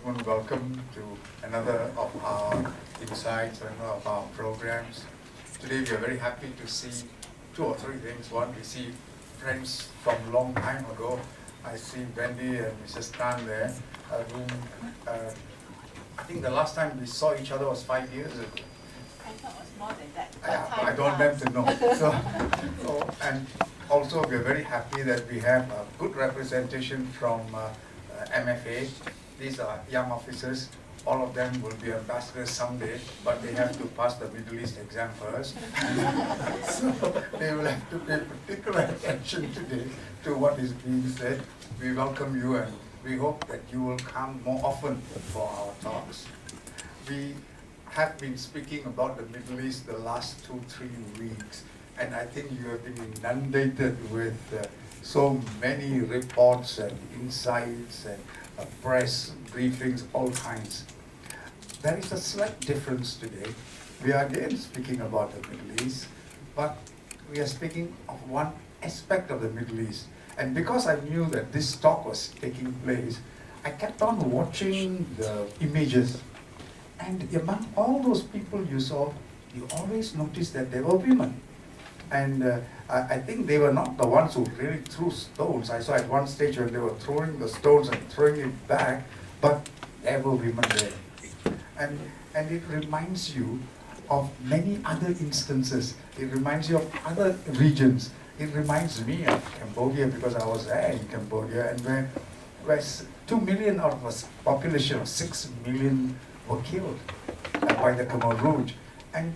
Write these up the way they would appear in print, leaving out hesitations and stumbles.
gentlemen, welcome to another of our insights and of our programs. Today we are very happy to see two or three things. One, we see friends from a long time ago. I see Wendy and Mrs. Tan there, whom I think the last time we saw each other was 5 years ago. I thought it was more than that. I don't want them to know. And also we are very happy that we have a good representation from MFA. These are young officers. All of them will be ambassadors someday, but they have to pass the Middle East exam first. So they will have to pay particular attention today to what is being said. We welcome you and we hope that you will come more often for our talks. We have been speaking about the Middle East the last 2-3 weeks, and I think you have been inundated with so many reports and insights and press briefings, all kinds. There is a slight difference today. We are again speaking about the Middle East, but we are speaking of one aspect of the Middle East. And because I knew that this talk was taking place, I kept on watching the images. And among all those people you saw, you always noticed that they were women. And I think they were not the ones who really threw stones. I saw at one stage when they were throwing the stones and throwing it back, but there were women there. And it reminds you of many other instances. It reminds you of other regions. It reminds me of Cambodia because I was there in Cambodia, and where 2 million out of a population of 6 million were killed by the Khmer Rouge. And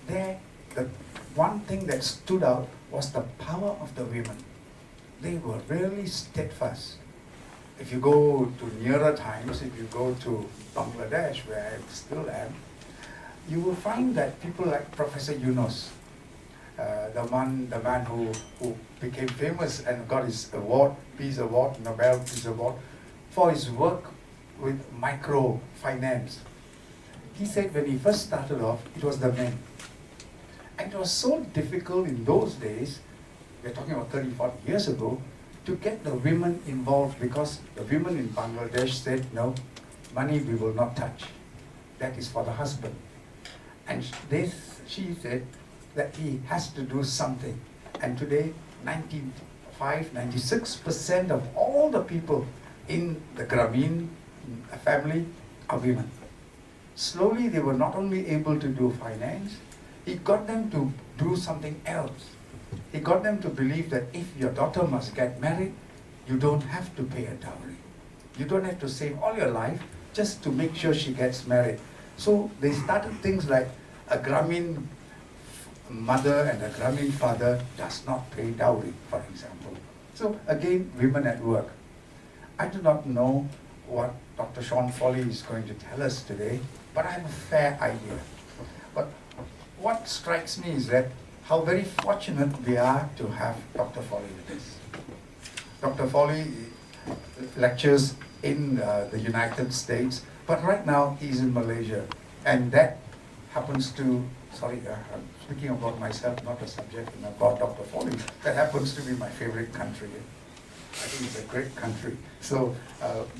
there, the one thing that stood out was the power of the women. They were really steadfast. If you go to nearer times, if you go to Bangladesh, where I still am, you will find that people like Professor Yunus, the man who became famous and got his award, Nobel Peace Award, for his work with microfinance. He said when he first started off, it was the men. And it was so difficult in those days, we're talking about 30, 40 years ago, to get the women involved because the women in Bangladesh said, no, money we will not touch. That is for the husband. And she said that he has to do something. And today, 96% of all the people in the Grameen family are women. Slowly, they were not only able to do finance, he got them to do something else. He got them to believe that if your daughter must get married, you don't have to pay a dowry. You don't have to save all your life just to make sure she gets married. So they started things like a Grameen mother and a Grameen father does not pay dowry, for example. So again, women at work. I do not know what Dr. Sean Foley is going to tell us today, but I have a fair idea. But what strikes me is that how very fortunate we are to have Dr. Foley with us. Dr. Foley lectures in the United States, but right now he's in Malaysia. And that happens to, I'm speaking about myself, not a subject, and about Dr. Foley. That happens to be my favorite country. I think it's a great country. So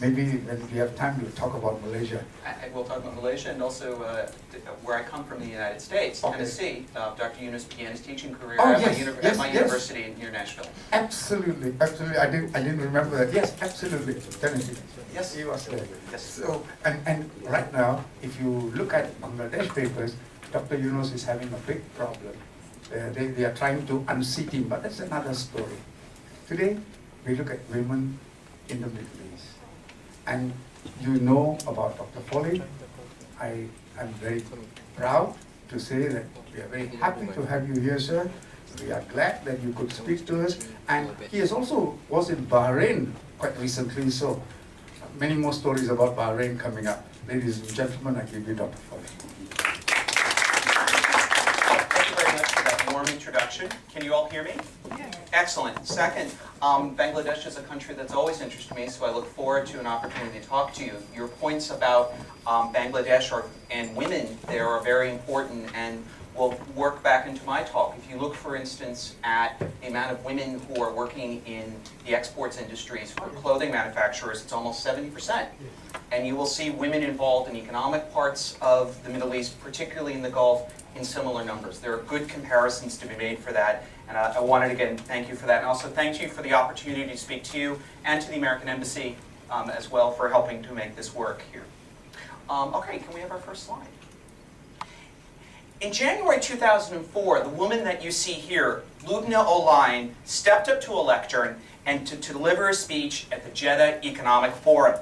maybe when we have time, we'll talk about Malaysia. We'll talk about Malaysia and also where I come from, the United States, Okay. Tennessee. Dr. Yunus began his teaching career Oh, at yes, my yes. university near Nashville. Absolutely, absolutely. I didn't remember that. Yes, absolutely. Tennessee. Yes. He was there. Yes. So, and right now, if you look at Bangladesh papers, Dr. Yunus is having a big problem. They are trying to unseat him, but that's another story. Today, we look at women in the Middle East. And you know about Dr. Foley. I am very proud to say that we are very happy to have you here, sir. We are glad that you could speak to us. And he was in Bahrain quite recently, so many more stories about Bahrain coming up. Ladies and gentlemen, I give you Dr. Foley. Thank you very much for that warm introduction. Can you all hear me? Yeah. Excellent. Second, Bangladesh is a country that's always interested me, so I look forward to an opportunity to talk to you. Your points about Bangladesh and women there are very important and will work back into my talk. If you look, for instance, at the amount of women who are working in the exports industries for clothing manufacturers, it's almost 70%. and you will see women involved in economic parts of the Middle East, particularly in the Gulf, in similar numbers. There are good comparisons to be made for that, and I wanted again thank you for that, and also thank you for the opportunity to speak to you and to the American Embassy as well for helping to make this work here. Okay, can we have our first slide? In January 2004, the woman that you see here, Lubna Olayan, stepped up to a lectern and to deliver a speech at the Jeddah Economic Forum.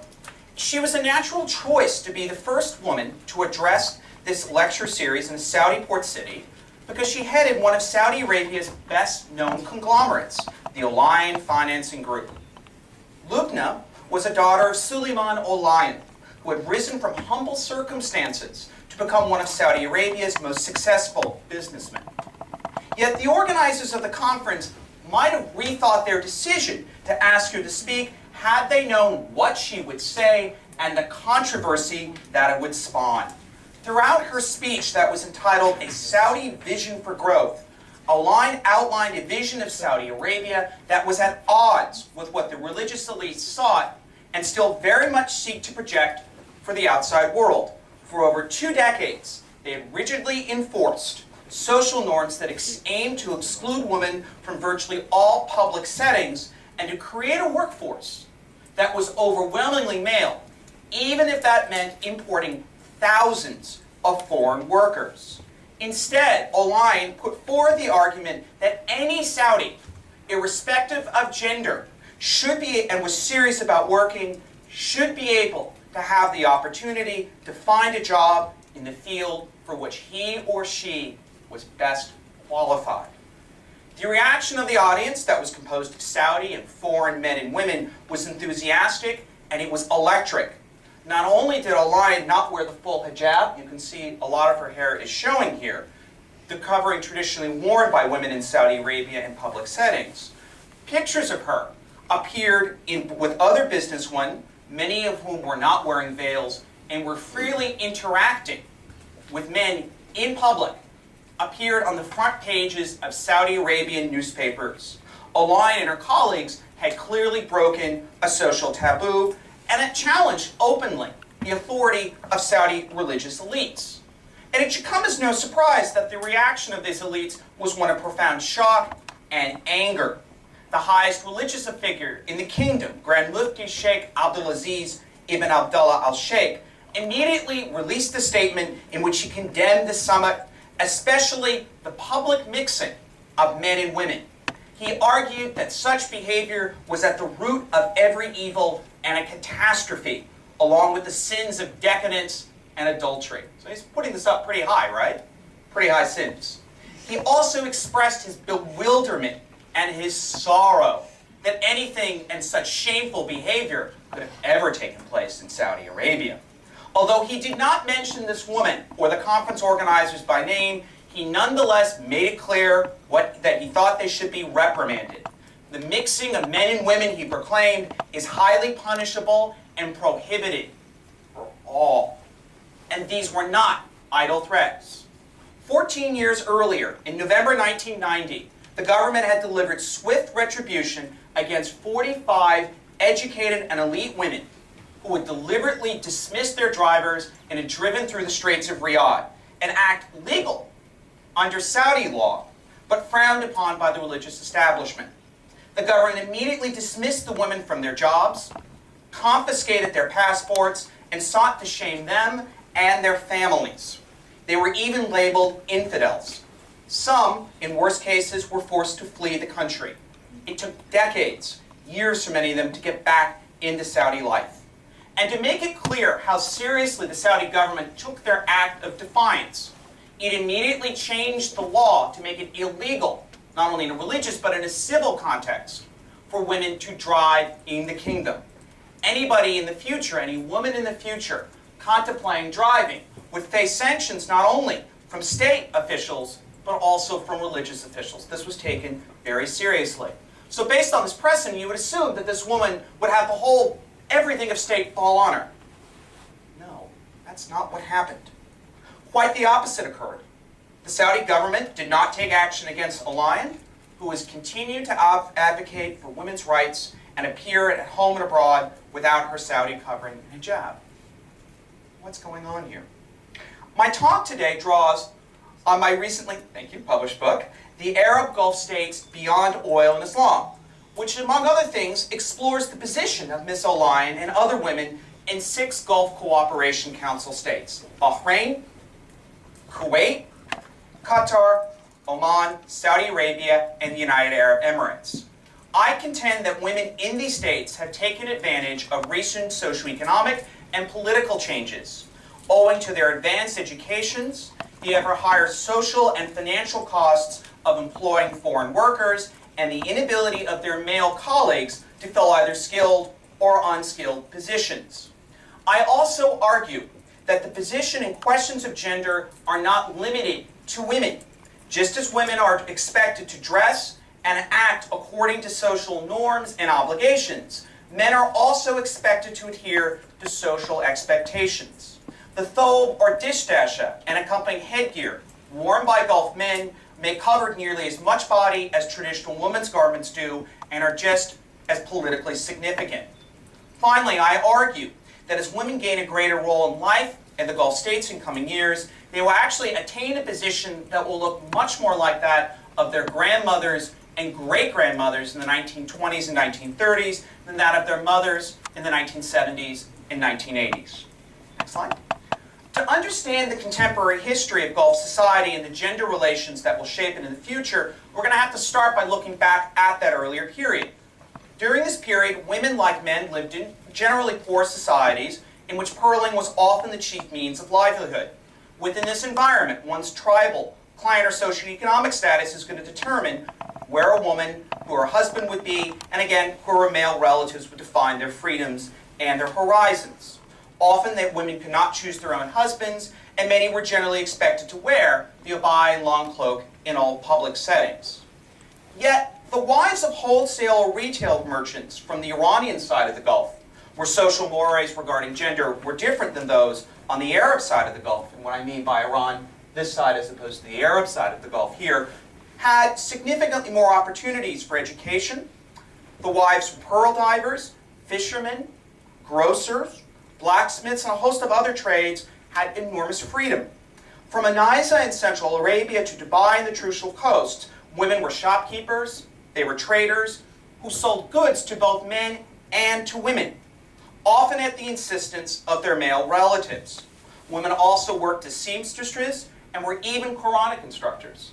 She was a natural choice to be the first woman to address this lecture series in a Saudi port city because she headed one of Saudi Arabia's best-known conglomerates, the Olayan Financing Group. Lubna was a daughter of Suleiman Olayan, who had risen from humble circumstances to become one of Saudi Arabia's most successful businessmen. Yet the organizers of the conference might have rethought their decision to ask her to speak had they known what she would say and the controversy that it would spawn. Throughout her speech that was entitled A Saudi Vision for Growth, Olayan outlined a vision of Saudi Arabia that was at odds with what the religious elites sought and still very much seek to project for the outside world. For over 2 decades, they had rigidly enforced social norms that aimed to exclude women from virtually all public settings and to create a workforce that was overwhelmingly male, even if that meant importing thousands of foreign workers. Instead, Olayan put forward the argument that any Saudi, irrespective of gender, should be, and was serious about working, should be able to have the opportunity to find a job in the field for which he or she was best qualified. The reaction of the audience, that was composed of Saudi and foreign men and women, was enthusiastic and it was electric. Not only did Olayan not wear the full hijab, you can see a lot of her hair is showing here, the covering traditionally worn by women in Saudi Arabia in public settings. Pictures of her appeared with other businesswomen, many of whom were not wearing veils and were freely interacting with men in public, appeared on the front pages of Saudi Arabian newspapers. Olayan and her colleagues had clearly broken a social taboo and it challenged openly the authority of Saudi religious elites. And it should come as no surprise that the reaction of these elites was one of profound shock and anger. The highest religious figure in the kingdom, Grand Mufti Sheikh Abdulaziz ibn Abdullah al-Sheikh, immediately released a statement in which he condemned the summit, especially the public mixing of men and women. He argued that such behavior was at the root of every evil and a catastrophe, along with the sins of decadence and adultery. So he's putting this up pretty high, right? Pretty high sins. He also expressed his bewilderment and his sorrow that anything and such shameful behavior could have ever taken place in Saudi Arabia. Although he did not mention this woman or the conference organizers by name, he nonetheless made it clear that he thought they should be reprimanded. The mixing of men and women, he proclaimed, is highly punishable and prohibited for all. And these were not idle threats. 14 years earlier, in November 1990, the government had delivered swift retribution against 45 educated and elite women who would deliberately dismiss their drivers and had driven through the streets of Riyadh, an act legal under Saudi law, but frowned upon by the religious establishment. The government immediately dismissed the women from their jobs, confiscated their passports, and sought to shame them and their families. They were even labeled infidels. Some, in worse cases, were forced to flee the country. It took decades, years for many of them, to get back into Saudi life. And to make it clear how seriously the Saudi government took their act of defiance, it immediately changed the law to make it illegal, not only in a religious but in a civil context, for women to drive in the kingdom. Anybody in the future, any woman in the future, contemplating driving would face sanctions not only from state officials, but also from religious officials. This was taken very seriously. So based on this precedent, you would assume that this woman would have everything of state fall on her. No, that's not what happened. Quite the opposite occurred. The Saudi government did not take action against Olayan, who has continued to advocate for women's rights and appear at home and abroad without her Saudi covering and hijab. what's going on here? My talk today draws on my recently, thank you, published book, The Arab Gulf States Beyond Oil and Islam, which, among other things, explores the position of Miss O'Lion and other women in 6 Gulf Cooperation Council states: Bahrain, Kuwait, Qatar, Oman, Saudi Arabia, and the United Arab Emirates. I contend that women in these states have taken advantage of recent socioeconomic and political changes, owing to their advanced educations, the ever higher social and financial costs of employing foreign workers, and the inability of their male colleagues to fill either skilled or unskilled positions. I also argue that the position and questions of gender are not limited to women. Just as women are expected to dress and act according to social norms and obligations, men are also expected to adhere to social expectations. The thobe or dishdasha and accompanying headgear worn by Gulf men may cover nearly as much body as traditional women's garments do and are just as politically significant. Finally, I argue that as women gain a greater role in life in the Gulf states in coming years, they will actually attain a position that will look much more like that of their grandmothers and great-grandmothers in the 1920s and 1930s than that of their mothers in the 1970s and 1980s. Next slide. To understand the contemporary history of Gulf society and the gender relations that will shape it in the future, we're going to have to start by looking back at that earlier period. During this period, women, like men, lived in generally poor societies in which pearling was often the chief means of livelihood. Within this environment, one's tribal, clan, or socioeconomic status is going to determine where a woman, who her husband would be, and again, who her male relatives would define their freedoms and their horizons. Often, that women could not choose their own husbands, and many were generally expected to wear the abaya and long cloak in all public settings. Yet, the wives of wholesale or retail merchants from the Iranian side of the Gulf, where social mores regarding gender were different than those on the Arab side of the Gulf, and what I mean by Iran, this side as opposed to the Arab side of the Gulf here, had significantly more opportunities for education. The wives were pearl divers, fishermen, grocers, blacksmiths, and a host of other trades had enormous freedom. From Anisa in Central Arabia to Dubai and the Trucial Coast, women were shopkeepers, they were traders, who sold goods to both men and to women, often at the insistence of their male relatives. Women also worked as seamstresses and were even Quranic instructors.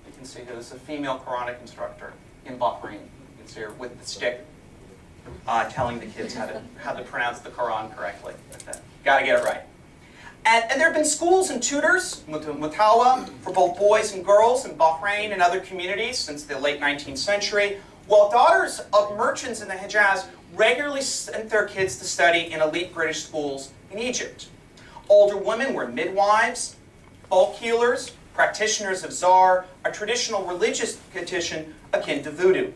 You can see there's a female Quranic instructor in Bahrain. You can see her with the stick telling the kids how to pronounce the Quran correctly. Got to get it right. And there have been schools and tutors, mutawa, for both boys and girls in Bahrain and other communities since the late 19th century, while daughters of merchants in the Hejaz regularly sent their kids to study in elite British schools in Egypt. Older women were midwives, folk healers, practitioners of Zar, a traditional religious condition akin to voodoo.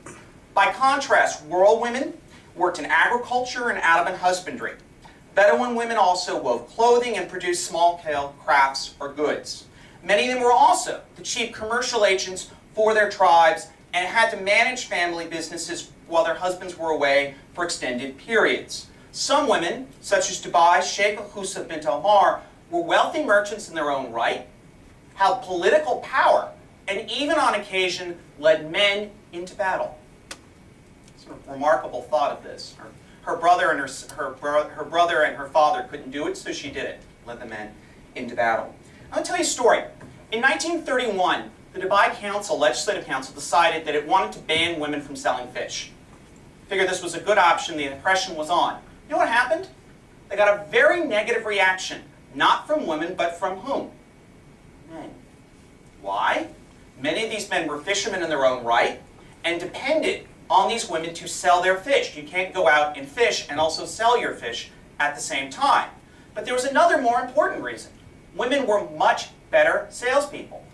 By contrast, rural women worked in agriculture and Arabian husbandry. Bedouin women also wove clothing and produced small-scale crafts or goods. Many of them were also the chief commercial agents for their tribes and had to manage family businesses while their husbands were away for extended periods. Some women, such as Dubai's Sheikh Huda bint Omar, were wealthy merchants in their own right, held political power, and even on occasion led men into battle. Sort of remarkable thought of this. Her brother and her brother and her father couldn't do it, so she did it, led the men into battle. I'll tell you a story. In 1931, the Dubai Legislative Council, decided that it wanted to ban women from selling fish. Figured this was a good option, the impression was on. You know what happened? They got a very negative reaction, not from women, but from whom? Men. Why? Many of these men were fishermen in their own right and depended on these women to sell their fish. You can't go out and fish and also sell your fish at the same time. But there was another more important reason. Women were much better salespeople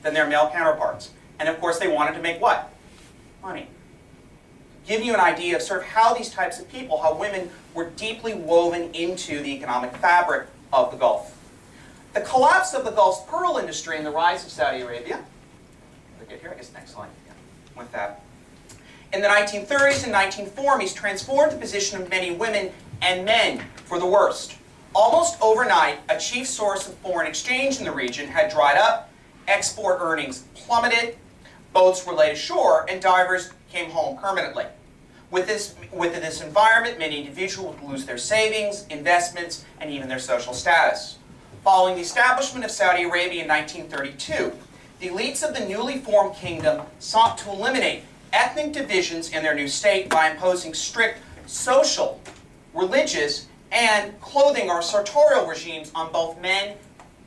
than their male counterparts. And of course they wanted to make what? Money. Give you an idea of sort of how these types of people, how women were deeply woven into the economic fabric of the Gulf. The collapse of the Gulf's pearl industry and the rise of Saudi Arabia, I guess next slide, yeah, with that. In the 1930s and 1940s, transformed the position of many women and men for the worst. Almost overnight, a chief source of foreign exchange in the region had dried up, export earnings plummeted, boats were laid ashore, and divers came home permanently. With this environment, many individuals would lose their savings, investments, and even their social status. Following the establishment of Saudi Arabia in 1932, the elites of the newly formed kingdom sought to eliminate ethnic divisions in their new state by imposing strict social, religious, and clothing or sartorial regimes on both men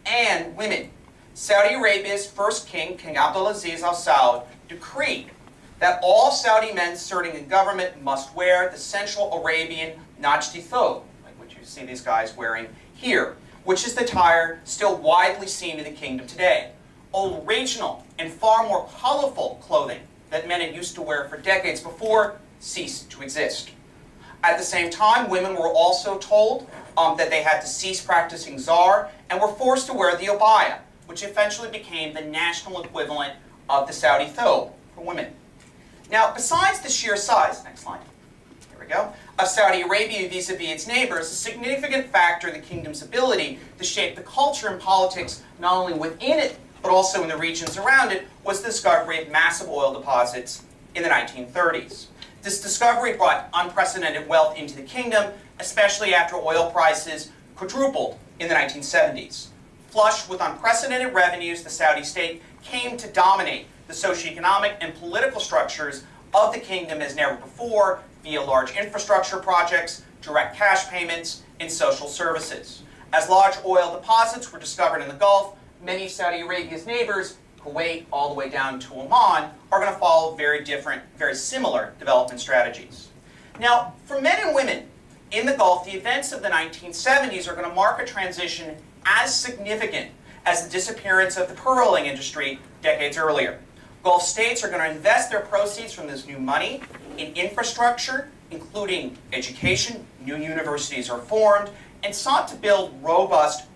and women. Saudi Arabia's first king, King Abdulaziz Al Saud, decreed that all Saudi men serving in government must wear the Central Arabian Najdi thobe, like what you see these guys wearing here, which is the attire still widely seen in the kingdom today. Old regional and far more colorful clothing that men had used to wear for decades before ceased to exist. At the same time, women were also told that they had to cease practicing zar and were forced to wear the abaya, which eventually became the national equivalent of the Saudi thobe for women. Now, besides the sheer size, next slide, here we go, of Saudi Arabia vis-a-vis its neighbors, a significant factor in the kingdom's ability to shape the culture and politics not only within it, but also in the regions around it, was the discovery of massive oil deposits in the 1930s. This discovery brought unprecedented wealth into the kingdom, especially after oil prices quadrupled in the 1970s. Flush with unprecedented revenues, the Saudi state came to dominate the socioeconomic and political structures of the kingdom as never before via large infrastructure projects, direct cash payments, and social services. As large oil deposits were discovered in the Gulf, many of Saudi Arabia's neighbors, Kuwait all the way down to Oman, are going to follow very similar development strategies. Now, for men and women in the Gulf, the events of the 1970s are going to mark a transition as significant as the disappearance of the pearling industry decades earlier. Gulf states are going to invest their proceeds from this new money in infrastructure, including education. New universities are formed and sought to build robust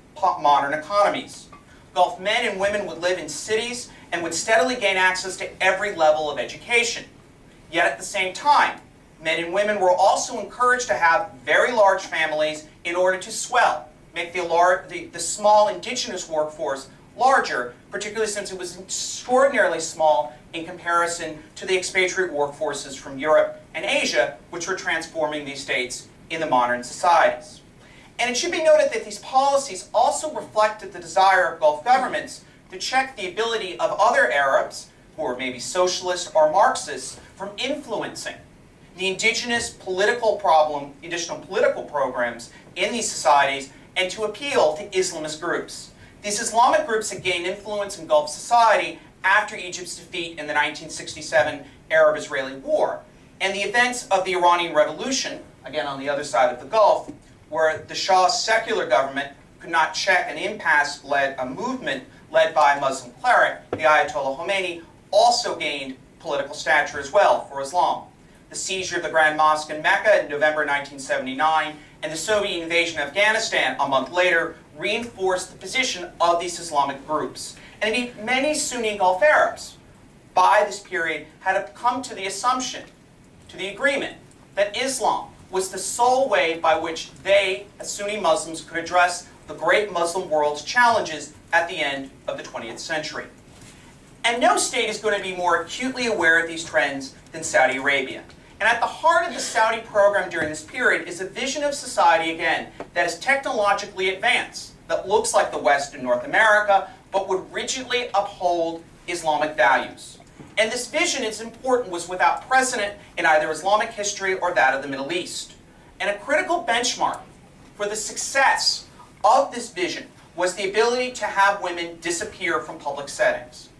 modern economies. Gulf men and women would live in cities and would steadily gain access to every level of education. Yet at the same time, men and women were also encouraged to have very large families in order to swell, make the small indigenous workforce larger, particularly since it was extraordinarily small in comparison to the expatriate workforces from Europe and Asia, which were transforming these states in the modern societies. And it should be noted that these policies also reflected the desire of Gulf governments to check the ability of other Arabs, who are maybe socialists or Marxists, from influencing the indigenous political programs in these societies and to appeal to Islamist groups. These Islamic groups had gained influence in Gulf society after Egypt's defeat in the 1967 Arab-Israeli War, and the events of the Iranian Revolution, again on the other side of the Gulf, where the Shah's secular government could not check an a movement led by a Muslim cleric, the Ayatollah Khomeini, also gained political stature as well for Islam. The seizure of the Grand Mosque in Mecca in November 1979 and the Soviet invasion of Afghanistan a month later reinforced the position of these Islamic groups. And indeed, many Sunni Gulf Arabs by this period had come to the assumption, to the agreement, that Islam was the sole way by which they, as Sunni Muslims, could address the great Muslim world's challenges at the end of the 20th century. And no state is going to be more acutely aware of these trends than Saudi Arabia. And at the heart of the Saudi program during this period is a vision of society, again, that is technologically advanced, that looks like the West in North America, but would rigidly uphold Islamic values. And this vision, it's important, was without precedent in either Islamic history or that of the Middle East. And a critical benchmark for the success of this vision was the ability to have women disappear from public settings.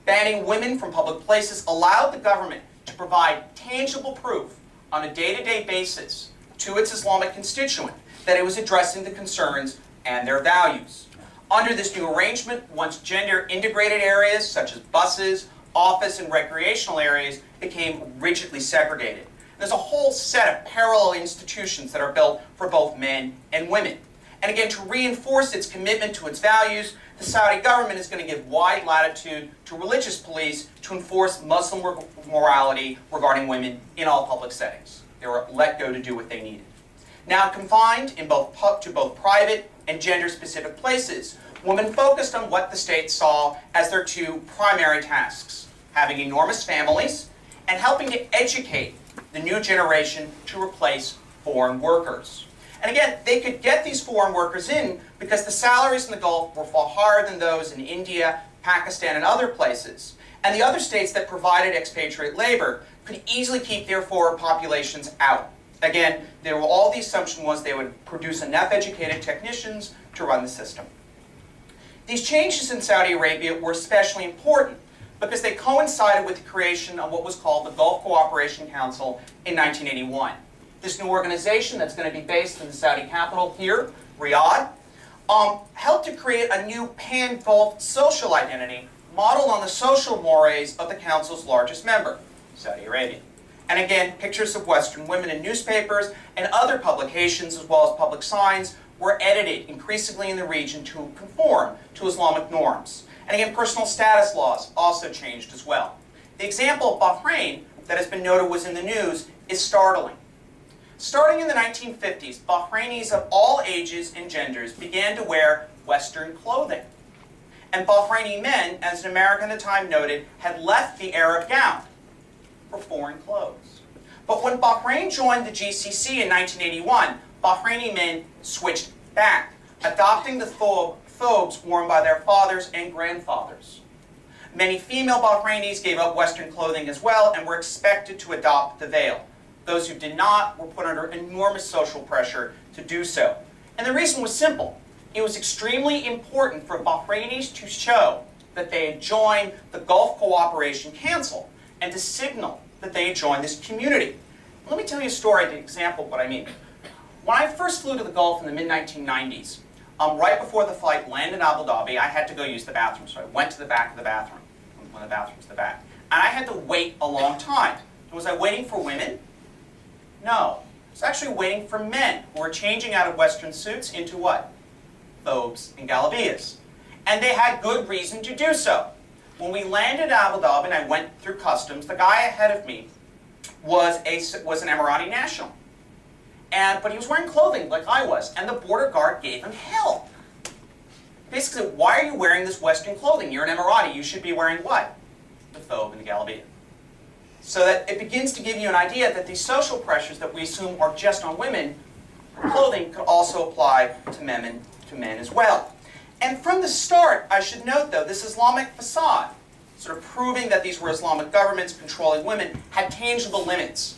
Banning women from public places allowed the government to provide tangible proof on a day-to-day basis to its Islamic constituent that it was addressing the concerns and their values. Under this new arrangement, once gender-integrated areas such as buses, office, and recreational areas became rigidly segregated. There's a whole set of parallel institutions that are built for both men and women. And again, to reinforce its commitment to its values, the Saudi government is going to give wide latitude to religious police to enforce Muslim morality regarding women in all public settings. They were let go to do what they needed. Now confined to both private and gender-specific places, women focused on what the state saw as their two primary tasks: having enormous families and helping to educate the new generation to replace foreign workers. And again, they could get these foreign workers in because the salaries in the Gulf were far higher than those in India, Pakistan, and other places. And the other states that provided expatriate labor could easily keep their foreign populations out. Again, all the assumption was they would produce enough educated technicians to run the system. These changes in Saudi Arabia were especially important because they coincided with the creation of what was called the Gulf Cooperation Council in 1981. This new organization that's going to be based in the Saudi capital here, Riyadh, helped to create a new pan-Gulf social identity modeled on the social mores of the Council's largest member, Saudi Arabia. And again, pictures of Western women in newspapers and other publications, as well as public signs, were edited increasingly in the region to conform to Islamic norms. And again, personal status laws also changed as well. The example of Bahrain that has been noted was in the news is startling. Starting in the 1950s, Bahrainis of all ages and genders began to wear Western clothing. And Bahraini men, as an American at the time noted, had left the Arab gown for foreign clothes. But when Bahrain joined the GCC in 1981, Bahraini men switched back, adopting the thobes worn by their fathers and grandfathers. Many female Bahrainis gave up Western clothing as well and were expected to adopt the veil. Those who did not were put under enormous social pressure to do so. And the reason was simple. It was extremely important for Bahrainis to show that they had joined the Gulf Cooperation Council and to signal that they had joined this community. Let me tell you a story, an example of what I mean. When I first flew to the Gulf in the mid-1990s, right before the flight landed in Abu Dhabi, I had to go use the bathroom. So I went to the back of the bathroom, one of the bathrooms in the back. And I had to wait a long time. Was I waiting for women? No. I was actually waiting for men who were changing out of Western suits into what? Thobes and galabeas. And they had good reason to do so. When we landed in Abu Dhabi and I went through customs, the guy ahead of me was an Emirati national. But he was wearing clothing like I was, and the border guard gave him hell. Basically said, why are you wearing this Western clothing? You're an Emirati, you should be wearing what? The thobe and the galabia. So that it begins to give you an idea that these social pressures that we assume are just on women, clothing could also apply to men as well. And from the start, I should note though, this Islamic facade, sort of proving that these were Islamic governments controlling women, had tangible limits.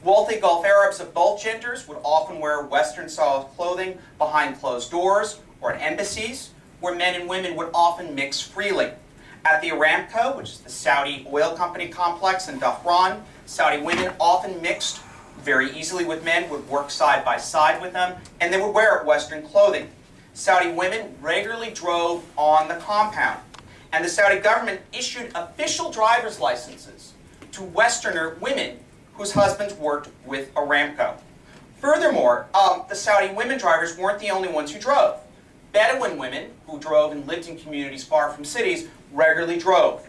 Wealthy Gulf Arabs of both genders would often wear Western-style clothing behind closed doors or at embassies, where men and women would often mix freely. At the Aramco, which is the Saudi oil company complex in Dhahran, Saudi women often mixed very easily with men, would work side by side with them, and they would wear Western clothing. Saudi women regularly drove on the compound, and the Saudi government issued official driver's licenses to Westerner women whose husbands worked with Aramco. Furthermore, the Saudi women drivers weren't the only ones who drove. Bedouin women who drove and lived in communities far from cities regularly drove.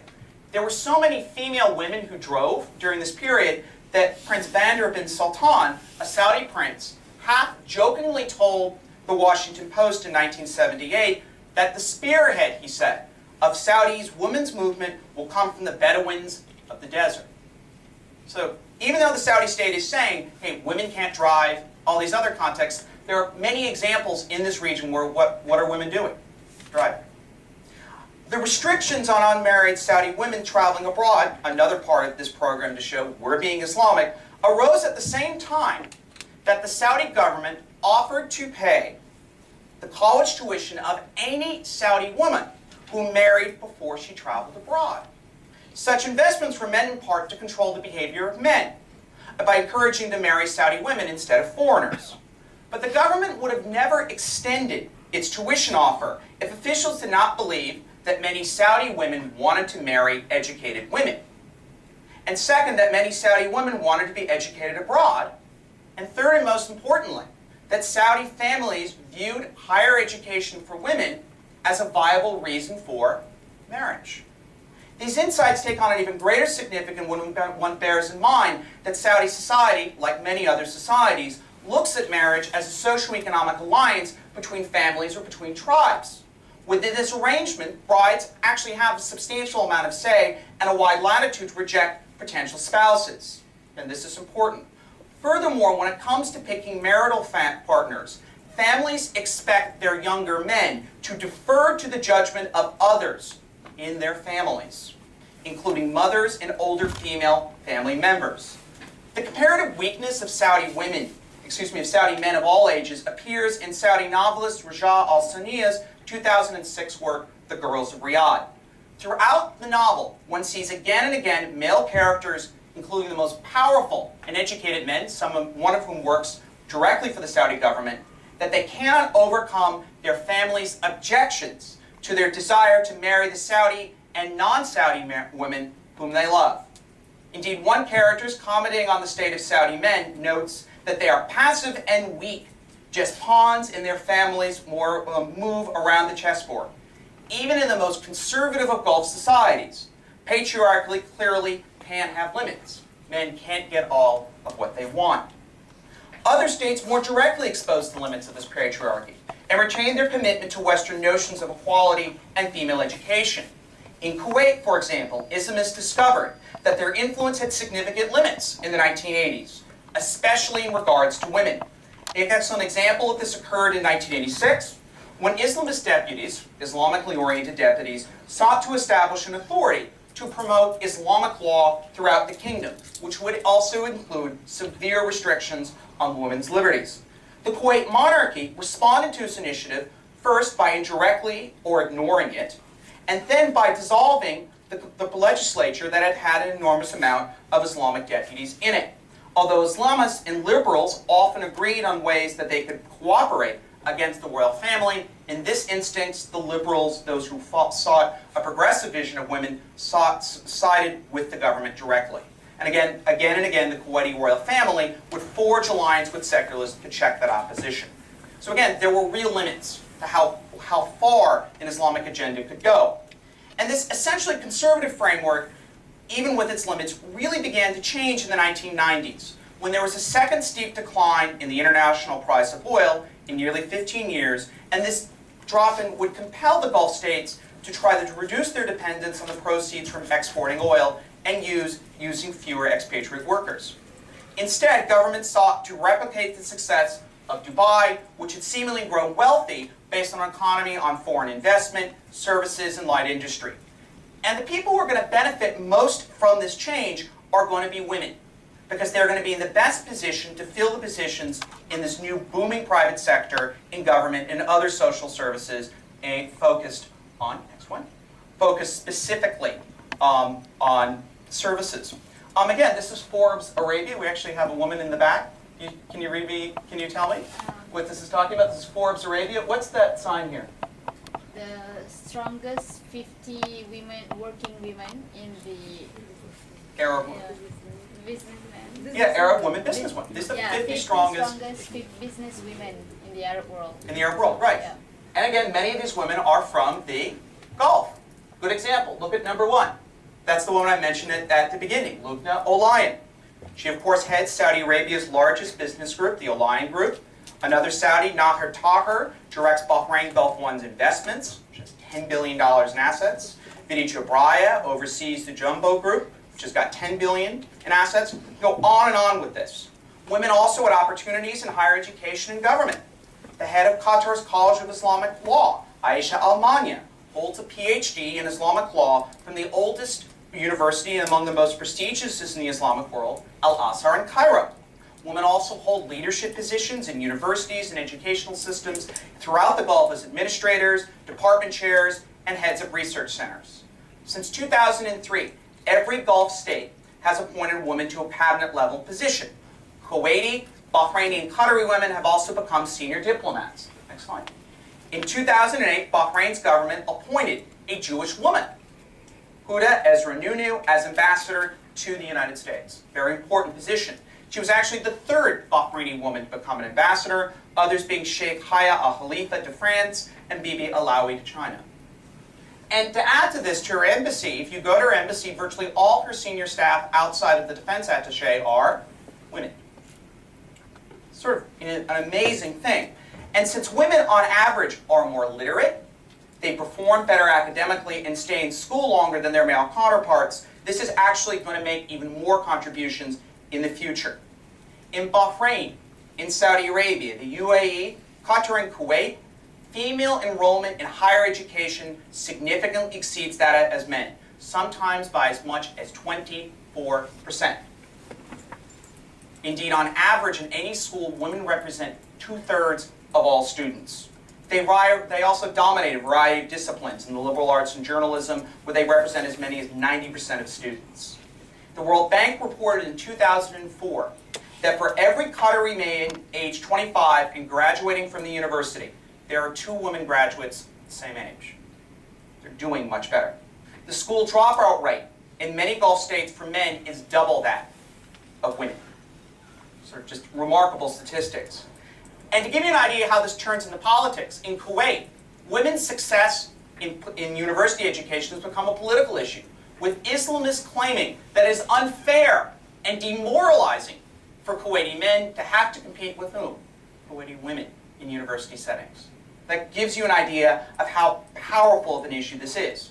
There were so many female women who drove during this period that Prince Bandar bin Sultan, a Saudi prince, half-jokingly told the Washington Post in 1978 that the spearhead, he said, of Saudi's women's movement will come from the Bedouins of the desert. So even though the Saudi state is saying, hey, women can't drive, all these other contexts, there are many examples in this region where what are women doing? Driving. The restrictions on unmarried Saudi women traveling abroad, another part of this program to show we're being Islamic, arose at the same time that the Saudi government offered to pay the college tuition of any Saudi woman who married before she traveled abroad. Such investments were meant in part to control the behavior of men by encouraging them to marry Saudi women instead of foreigners. But the government would have never extended its tuition offer if officials did not believe that many Saudi women wanted to marry educated women. And second, that many Saudi women wanted to be educated abroad. And third, and most importantly, that Saudi families viewed higher education for women as a viable reason for marriage. These insights take on an even greater significance when one bears in mind that Saudi society, like many other societies, looks at marriage as a socioeconomic alliance between families or between tribes. Within this arrangement, brides actually have a substantial amount of say and a wide latitude to reject potential spouses. And this is important. Furthermore, when it comes to picking marital partners, families expect their younger men to defer to the judgment of others in their families, including mothers and older female family members. The comparative weakness of Saudi men of all ages appears in Saudi novelist Raja al-Sania's 2006 work, The Girls of Riyadh. Throughout the novel, one sees again and again male characters, including the most powerful and educated men, one of whom works directly for the Saudi government, that they cannot overcome their family's objections to their desire to marry the Saudi and non-Saudi women whom they love. Indeed, one character, commenting on the state of Saudi men, notes that they are passive and weak, just pawns in their families' move around the chessboard. Even in the most conservative of Gulf societies, patriarchy clearly can have limits. Men can't get all of what they want. Other states more directly expose the limits of this patriarchy and retain their commitment to Western notions of equality and female education. In Kuwait, for example, Islamists discovered that their influence had significant limits in the 1980s, especially in regards to women. An excellent example of this occurred in 1986, when Islamist deputies, Islamically oriented deputies, sought to establish an authority to promote Islamic law throughout the kingdom, which would also include severe restrictions on women's liberties. The Kuwait monarchy responded to this initiative first by indirectly or ignoring it, and then by dissolving the legislature that had had an enormous amount of Islamic deputies in it. Although Islamists and liberals often agreed on ways that they could cooperate against the royal family, in this instance, the liberals, those who sought a progressive vision of women, sided with the government directly. And again and again, the Kuwaiti royal family would forge alliance with secularists to check that opposition. So again, there were real limits to how far an Islamic agenda could go. And this essentially conservative framework, even with its limits, really began to change in the 1990s, when there was a second steep decline in the international price of oil in nearly 15 years, and this drop-in would compel the Gulf states to try to reduce their dependence on the proceeds from exporting oil and using fewer expatriate workers. Instead, governments sought to replicate the success of Dubai, which had seemingly grown wealthy based on an economy on foreign investment, services, and light industry. And the people who are going to benefit most from this change are going to be women, because they're going to be in the best position to fill the positions in this new booming private sector in government and other social services, focused specifically on services. Again, this is Forbes Arabia. We actually have a woman in the back. Can you tell me what this is talking about? This is Forbes Arabia. What's that sign here? The strongest 50 working women in the Arab businessmen. Yeah, Arab women businesswomen. These are the 50 strongest business women in the Arab world. In the Arab world, right. Yeah. And again, many of these women are from the Gulf. Good example. Look at number one. That's the woman I mentioned at the beginning, Lubna Olayan. She, of course, heads Saudi Arabia's largest business group, the Olayan Group. Another Saudi, Taher, directs Bahrain Gulf One's investments, which has $10 billion in assets. Vinny Jabraya oversees the Jumbo Group, which has got $10 billion in assets. Go on and on with this. Women also had opportunities in higher education and government. The head of Qatar's College of Islamic Law, Aisha Al-Mania, holds a PhD in Islamic law from the oldest university and among the most prestigious in the Islamic world, Al-Azhar in Cairo. Women also hold leadership positions in universities and educational systems throughout the Gulf as administrators, department chairs, and heads of research centers. Since 2003, every Gulf state has appointed women to a cabinet-level position. Kuwaiti, Bahraini, and Qatari women have also become senior diplomats. Next slide. In 2008, Bahrain's government appointed a Jewish woman, Huda Ezra Nono, as ambassador to the United States. Very important position. She was actually the third Bahraini woman to become an ambassador, others being Sheikh Haya Al Khalifa to France and Bibi Alawi to China. And to add to this, to her embassy, if you go to her embassy, virtually all her senior staff outside of the defense attaché are women. sort of an amazing thing. And since women on average are more literate, they perform better academically and stay in school longer than their male counterparts, this is actually going to make even more contributions in the future. In Bahrain, in Saudi Arabia, the UAE, Qatar, and Kuwait, female enrollment in higher education significantly exceeds that as men, sometimes by as much as 24%. Indeed, on average, in any school, women represent 2/3 of all students. They also dominate a variety of disciplines in the liberal arts and journalism, where they represent as many as 90% of students. The World Bank reported in 2004 that for every Qatari man aged 25 and graduating from the university, there are 2 women graduates the same age. They're doing much better. The school dropout rate in many Gulf states for men is double that of women. So just remarkable statistics. And to give you an idea how this turns into politics, in Kuwait, women's success in university education has become a political issue, with Islamists claiming that it is unfair and demoralizing for Kuwaiti men to have to compete with whom? Kuwaiti women in university settings. That gives you an idea of how powerful of an issue this is.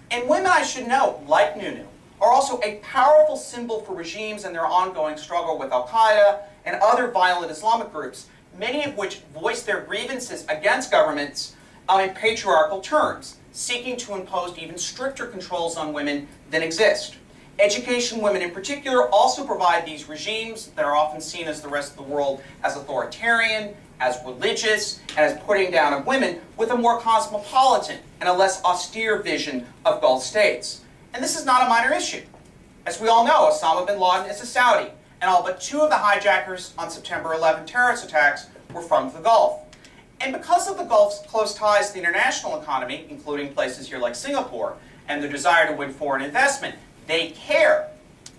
And women, I should note, like Nono, are also a powerful symbol for regimes in their ongoing struggle with Al-Qaeda and other violent Islamic groups, many of which voice their grievances against governments in patriarchal terms, seeking to impose even stricter controls on women than exist. Education women in particular also provide these regimes that are often seen as the rest of the world as authoritarian, as religious, and as putting down of women, with a more cosmopolitan and a less austere vision of Gulf states. And this is not a minor issue. As we all know, Osama bin Laden is a Saudi, and all but 2 of the hijackers on September 11 terrorist attacks were from the Gulf. And because of the Gulf's close ties to the international economy, including places here like Singapore, and their desire to win foreign investment, they care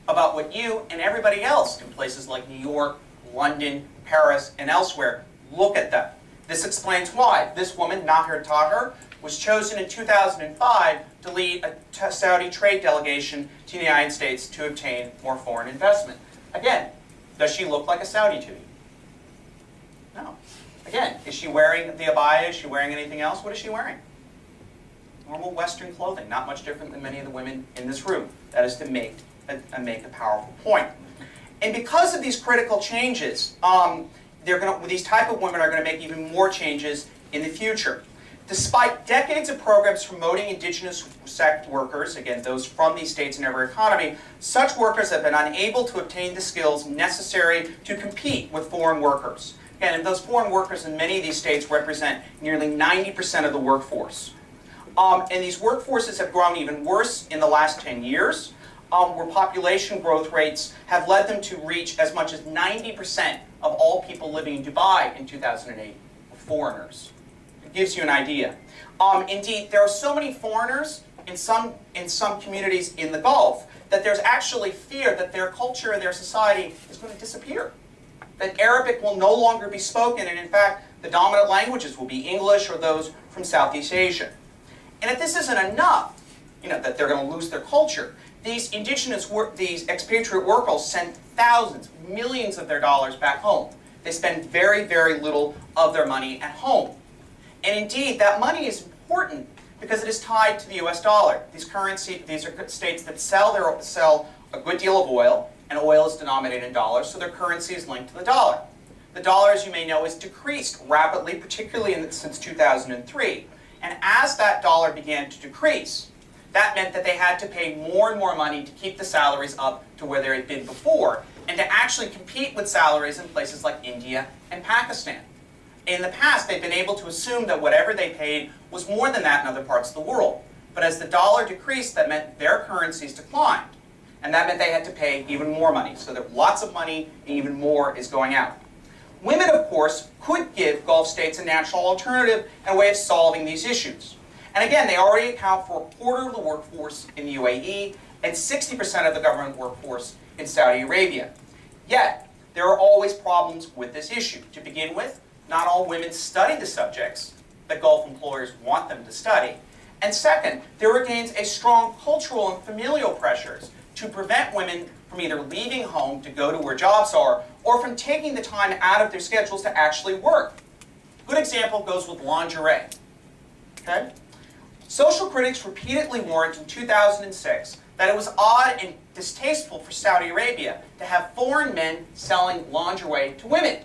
about what you and everybody else in places like New York, London, Paris, and elsewhere look at them. This explains why this woman, Taher, was chosen in 2005 to lead a Saudi trade delegation to the United States to obtain more foreign investment. Again, does she look like a Saudi to you? No. Again, is she wearing the abaya? Is she wearing anything else? What is she wearing? Normal Western clothing, not much different than many of the women in this room. That is to make a powerful point. And because of these critical changes, these type of women are going to make even more changes in the future. Despite decades of programs promoting indigenous sect workers, again, those from these states in every economy, such workers have been unable to obtain the skills necessary to compete with foreign workers. And those foreign workers in many of these states represent nearly 90% of the workforce. And these workforces have grown even worse in the last 10 years, where population growth rates have led them to reach as much as 90% of all people living in Dubai in 2008 were foreigners. It gives you an idea. Indeed, there are so many foreigners in some communities in the Gulf that there's actually fear that their culture and their society is going to disappear. That Arabic will no longer be spoken, and in fact, the dominant languages will be English or those from Southeast Asia. And if this isn't enough, that they're going to lose their culture, these expatriate workers send thousands, millions of their dollars back home. They spend very, very little of their money at home. And indeed, that money is important because it is tied to the US dollar. These are states that sell a good deal of oil, and oil is denominated in dollars, so their currency is linked to the dollar. The dollar, as you may know, has decreased rapidly, particularly since 2003. And as that dollar began to decrease, that meant that they had to pay more and more money to keep the salaries up to where they had been before, and to actually compete with salaries in places like India and Pakistan. In the past, they've been able to assume that whatever they paid was more than that in other parts of the world. But as the dollar decreased, that meant their currencies declined. And that meant they had to pay even more money. So that lots of money and even more is going out. Women, of course, could give Gulf states a natural alternative and a way of solving these issues. And again, they already account for 1/4 of the workforce in the UAE and 60% of the government workforce in Saudi Arabia. Yet, there are always problems with this issue. To begin with, not all women study the subjects that Gulf employers want them to study. And second, there remains a strong cultural and familial pressures to prevent women from either leaving home to go to where jobs are or from taking the time out of their schedules to actually work. Good example goes with lingerie. Okay? Social critics repeatedly warned in 2006 that it was odd and distasteful for Saudi Arabia to have foreign men selling lingerie to women.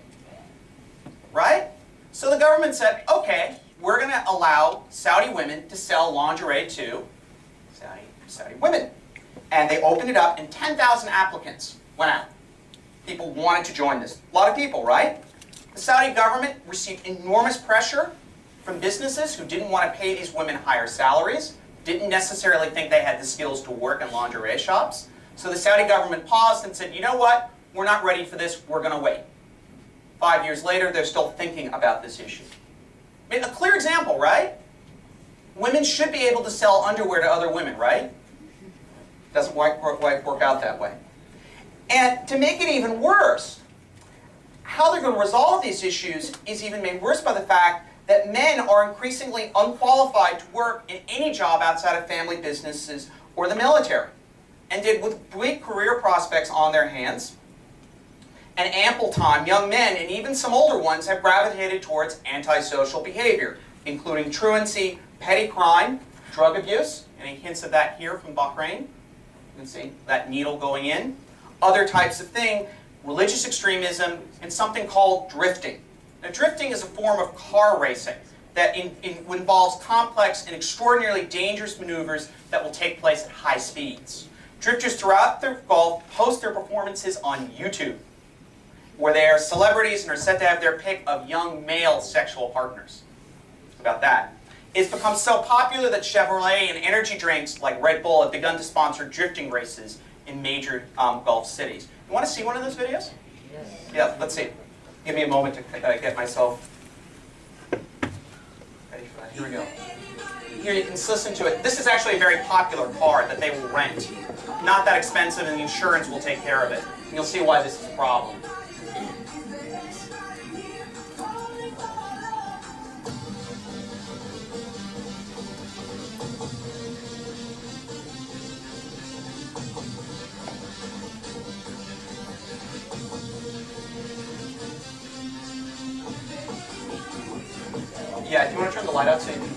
Right? So the government said, okay, we're going to allow Saudi women to sell lingerie to Saudi women. And they opened it up and 10,000 applicants went out. People wanted to join this. A lot of people, right? The Saudi government received enormous pressure from businesses who didn't want to pay these women higher salaries, didn't necessarily think they had the skills to work in lingerie shops. So the Saudi government paused and said, you know what? We're not ready for this. We're going to wait. 5 years later, they're still thinking about this issue. I mean, a clear example, right? Women should be able to sell underwear to other women, right? Doesn't quite work out that way. And to make it even worse, how they're going to resolve these issues is even made worse by the fact that men are increasingly unqualified to work in any job outside of family businesses or the military. And with big career prospects on their hands and ample time, young men and even some older ones have gravitated towards antisocial behavior, including truancy, petty crime, drug abuse. Any hints of that here from Bahrain? You can see that needle going in. Other types of thing, religious extremism, and something called drifting. Now, drifting is a form of car racing that involves complex and extraordinarily dangerous maneuvers that will take place at high speeds. Drifters throughout the Gulf post their performances on YouTube, where they are celebrities and are said to have their pick of young male sexual partners. About that. It's become so popular that Chevrolet and energy drinks like Red Bull have begun to sponsor drifting races in major Gulf cities. You want to see one of those videos? Yes. Yeah, let's see. Give me a moment to get myself ready for that. Here we go. Here you can listen to it. This is actually a very popular car that they will rent. Not that expensive, and the insurance will take care of it. And you'll see why this is a problem. Yeah, do you want to turn the light out so you can...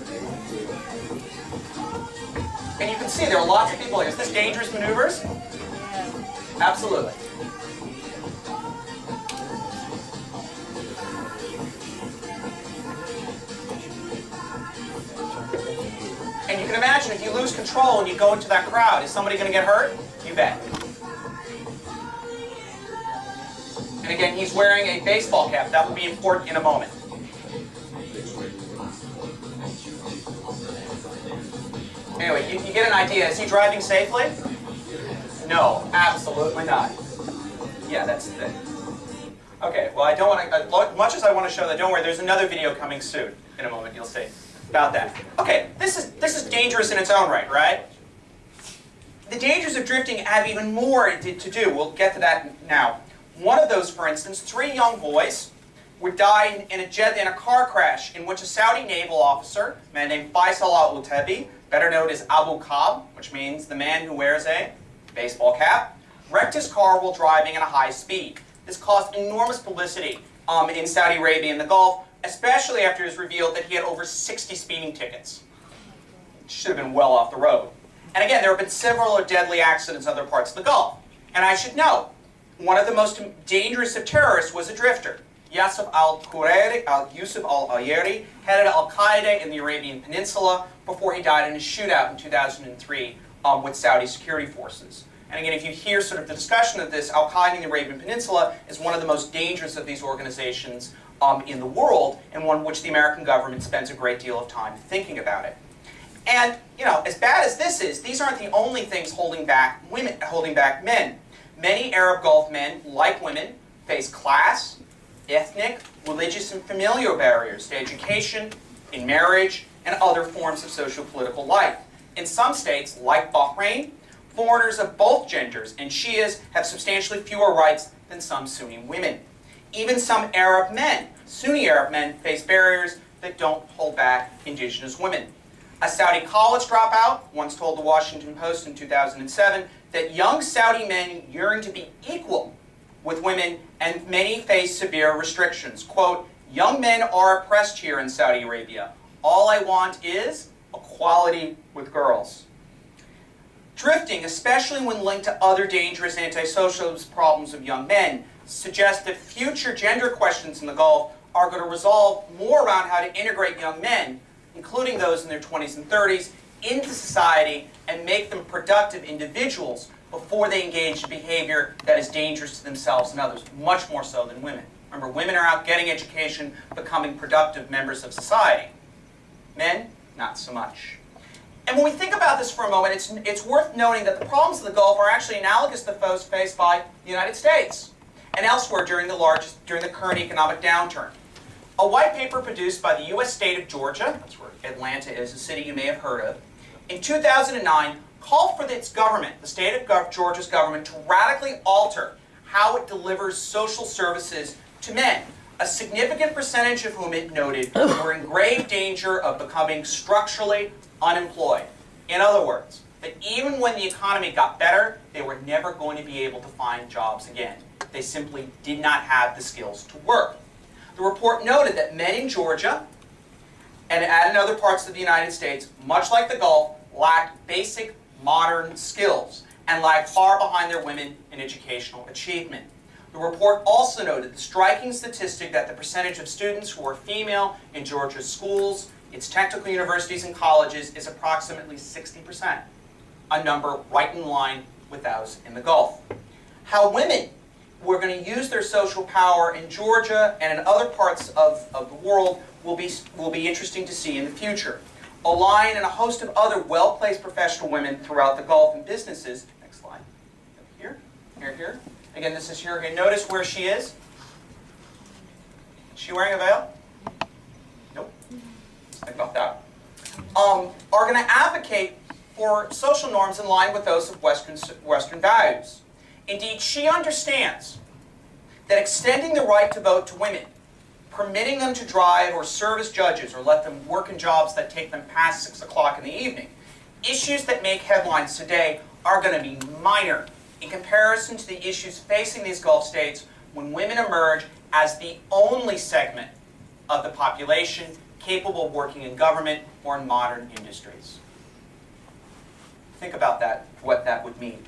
And you can see there are lots of people here. Is this dangerous maneuvers? Absolutely. And you can imagine if you lose control and you go into that crowd, is somebody going to get hurt? You bet. And again, he's wearing a baseball cap. That will be important in a moment. Anyway, you get an idea. Is he driving safely? No, absolutely not. Yeah, that's the thing. Okay, well, I don't want to, as much as I want to show that, don't worry, there's another video coming soon. In a moment, you'll see about that. Okay, this is dangerous in its own right? The dangers of drifting have even more to do. We'll get to that now. One of those, for instance, 3 young boys would die in a car crash in which a Saudi naval officer, a man named Faisal al-Utabi, better known as Abu Qab, which means the man who wears a baseball cap, wrecked his car while driving at a high speed. This caused enormous publicity in Saudi Arabia and the Gulf, especially after it was revealed that he had over 60 speeding tickets. Should have been well off the road. And again, there have been several deadly accidents in other parts of the Gulf. And I should note, one of the most dangerous of terrorists was a drifter. Yusuf al-Ayeri headed al-Qaeda in the Arabian Peninsula before he died in a shootout in 2003 with Saudi security forces. And again, if you hear sort of the discussion of this, al-Qaeda in the Arabian Peninsula is one of the most dangerous of these organizations in the world, and one which the American government spends a great deal of time thinking about it. And, you know, as bad as this is, these aren't the only things holding back men. Many Arab Gulf men, like women, face class, ethnic, religious, and familial barriers to education, in marriage, and other forms of socio-political life. In some states, like Bahrain, foreigners of both genders and Shias have substantially fewer rights than some Sunni women. Even some Arab men, Sunni Arab men, face barriers that don't hold back indigenous women. A Saudi college dropout once told the Washington Post in 2007 that young Saudi men yearn to be equal with women, and many face severe restrictions. Quote, young men are oppressed here in Saudi Arabia. All I want is equality with girls. Drifting, especially when linked to other dangerous antisocial problems of young men, suggests that future gender questions in the Gulf are going to resolve more around how to integrate young men, including those in their 20s and 30s, into society and make them productive individuals before they engage in behavior that is dangerous to themselves and others, much more so than women. Remember, women are out getting education, becoming productive members of society. Men, not so much. And when we think about this for a moment, it's worth noting that the problems of the Gulf are actually analogous to those faced by the United States and elsewhere during the current economic downturn. A white paper produced by the U.S. state of Georgia, that's where Atlanta is, a city you may have heard of, in 2009 called for its government, the state of Georgia's government, to radically alter how it delivers social services to men, a significant percentage of whom it noted were in grave danger of becoming structurally unemployed. In other words, that even when the economy got better, they were never going to be able to find jobs again. They simply did not have the skills to work. The report noted that men in Georgia and in other parts of the United States, much like the Gulf, lacked basic modern skills and lagged far behind their women in educational achievement. The report also noted the striking statistic that the percentage of students who are female in Georgia's schools, its technical universities and colleges is approximately 60%, a number right in line with those in the Gulf. How women were going to use their social power in Georgia and in other parts of the world will be interesting to see in the future. Align and a host of other well-placed professional women throughout the Gulf and businesses. Next slide. Here, here, here. Again, this is here. Again, notice where she is. Is she wearing a veil? Nope. Think about that. Are going to advocate for social norms in line with those of Western values. Indeed, she understands that extending the right to vote to women, permitting them to drive or serve as judges or let them work in jobs that take them past 6 o'clock in the evening, issues that make headlines today are going to be minor in comparison to the issues facing these Gulf states when women emerge as the only segment of the population capable of working in government or in modern industries. Think about that, what that would mean.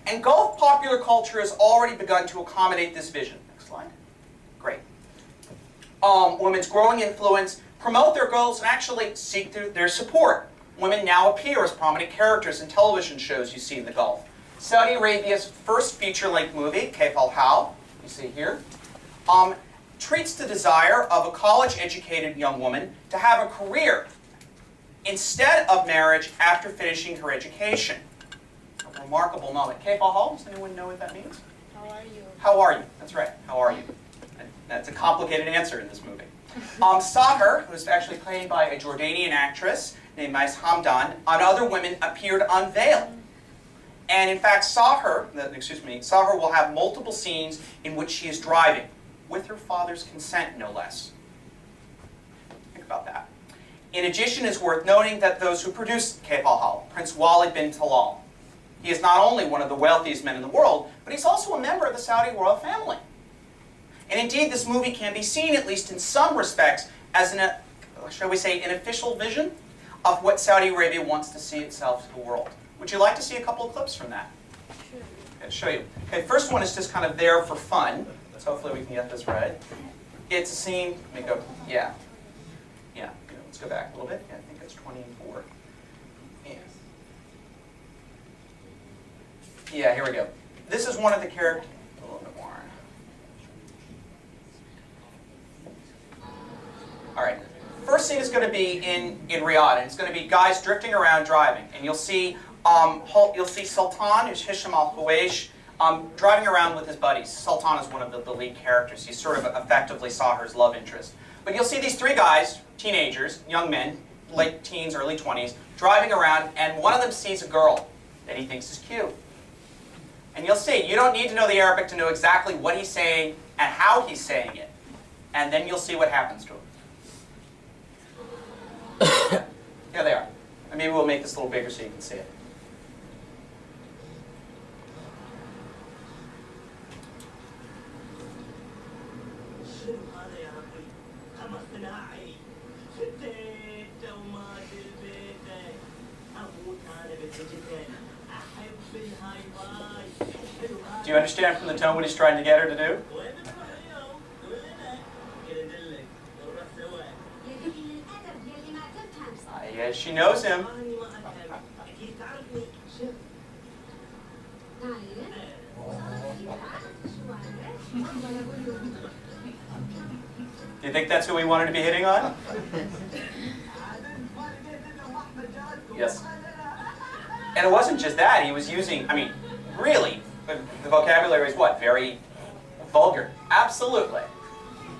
And Gulf popular culture has already begun to accommodate this vision. Next slide. Great. Women's growing influence promote their goals and actually seek their support. Women now appear as prominent characters in television shows you see in the Gulf. Saudi Arabia's first feature-length movie, Kayf al-Hal, you see here, treats the desire of a college-educated young woman to have a career instead of marriage after finishing her education. A remarkable moment. Kayf al-Hal, does anyone know what that means? How are you? How are you? That's right. How are you? And that's a complicated answer in this movie. Taher, who's actually played by a Jordanian actress named Mais Hamdan, and other women appeared unveiled. And in fact, Taher will have multiple scenes in which she is driving, with her father's consent, no less. Think about that. In addition, it's worth noting that those who produced Kayf al-Hal, Prince Walid bin Talal, he is not only one of the wealthiest men in the world, but he's also a member of the Saudi royal family. And indeed, this movie can be seen, at least in some respects, as an official vision of what Saudi Arabia wants to see itself to the world. Would you like to see a couple of clips from that? Sure. Okay, I'll show you. Okay, first one is just kind of there for fun. So hopefully we can get this right. It's a scene. Let me go. Yeah. Yeah. Let's go back a little bit. Yeah, I think it's 24. Yeah. Yeah, here we go. This is one of the characters. A little bit more. All right. First scene is going to be in Riyadh, and it's going to be guys drifting around driving, and you'll see Sultan, who's Hisham al-Huwaish, driving around with his buddies. Sultan is one of the lead characters. He's sort of effectively Saher's love interest. But you'll see these three guys, teenagers, young men, late teens, early 20s, driving around, and one of them sees a girl that he thinks is cute. And you'll see, you don't need to know the Arabic to know exactly what he's saying and how he's saying it. And then you'll see what happens to him. Here they are. And maybe we'll make this a little bigger so you can see it. Do you understand from the tone what he's trying to get her to do? Yeah, she knows him. Do you think that's who he wanted to be hitting on? Yes. And it wasn't just that. He was using, I mean, really, the vocabulary is what? Very vulgar. Absolutely.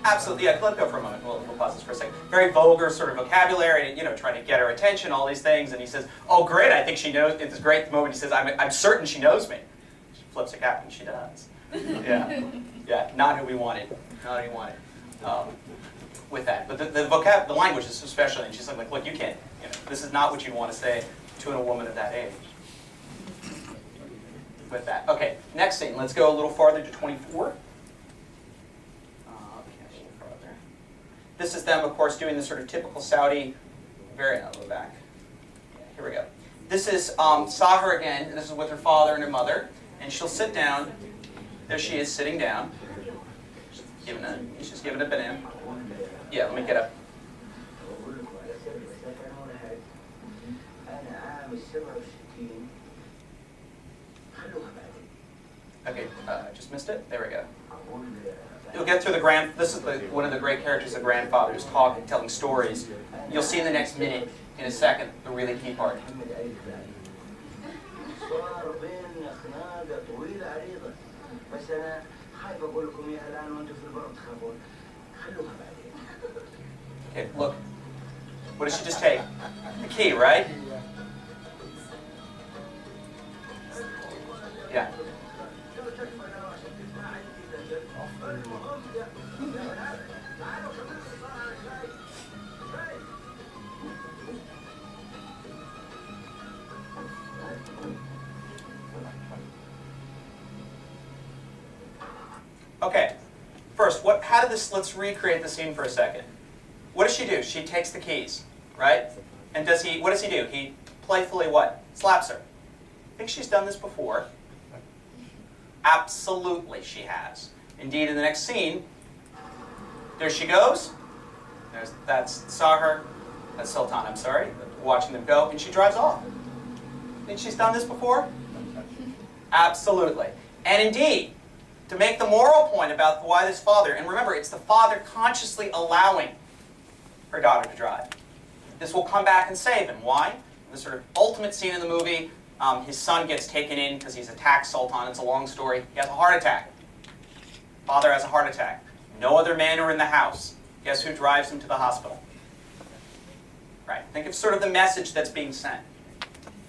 Absolutely. Yeah, let go for a moment. We'll pause this for a second. Very vulgar sort of vocabulary, you know, trying to get her attention, all these things. And he says, oh, great, I think she knows. It's great the moment he says, I'm certain she knows me. She flips a cap and she does. Yeah. Yeah, not who we wanted. Not who we wanted. With that. But the language is especially, and she's like, look, you can't, you know, this is not what you want to say to a woman of that age. With that. Okay, next scene. Let's go a little farther to 24. This is them, of course, doing the sort of typical Saudi, I'll go back. Yeah, here we go. This is Taher again, and this is with her father and her mother. And she'll sit down. There she is, sitting down. She's giving a banana. Yeah, let me get up. Okay, just missed it. There we go. You'll get through this is one of the great characters, the grandfather, who's telling stories. You'll see in the next minute, in a second, the really key part. Okay, look. What did she just take? The key, right? Yeah. Okay, first, let's recreate the scene for a second. What does she do? She takes the keys, right? And what does he do? He playfully what? Slaps her. Think she's done this before? Absolutely she has. Indeed, in the next scene, there she goes. That's Taher, that's Sultan, I'm sorry, watching them go, and she drives off. Think she's done this before? Absolutely. And indeed, to make the moral point about why this father, and remember, it's the father consciously allowing her daughter to drive. This will come back and save him. Why? The sort of ultimate scene in the movie, his son gets taken in because he's attacked Sultan. It's a long story. He has a heart attack. Father has a heart attack. No other men are in the house. Guess who drives him to the hospital? Right. Think of sort of the message that's being sent.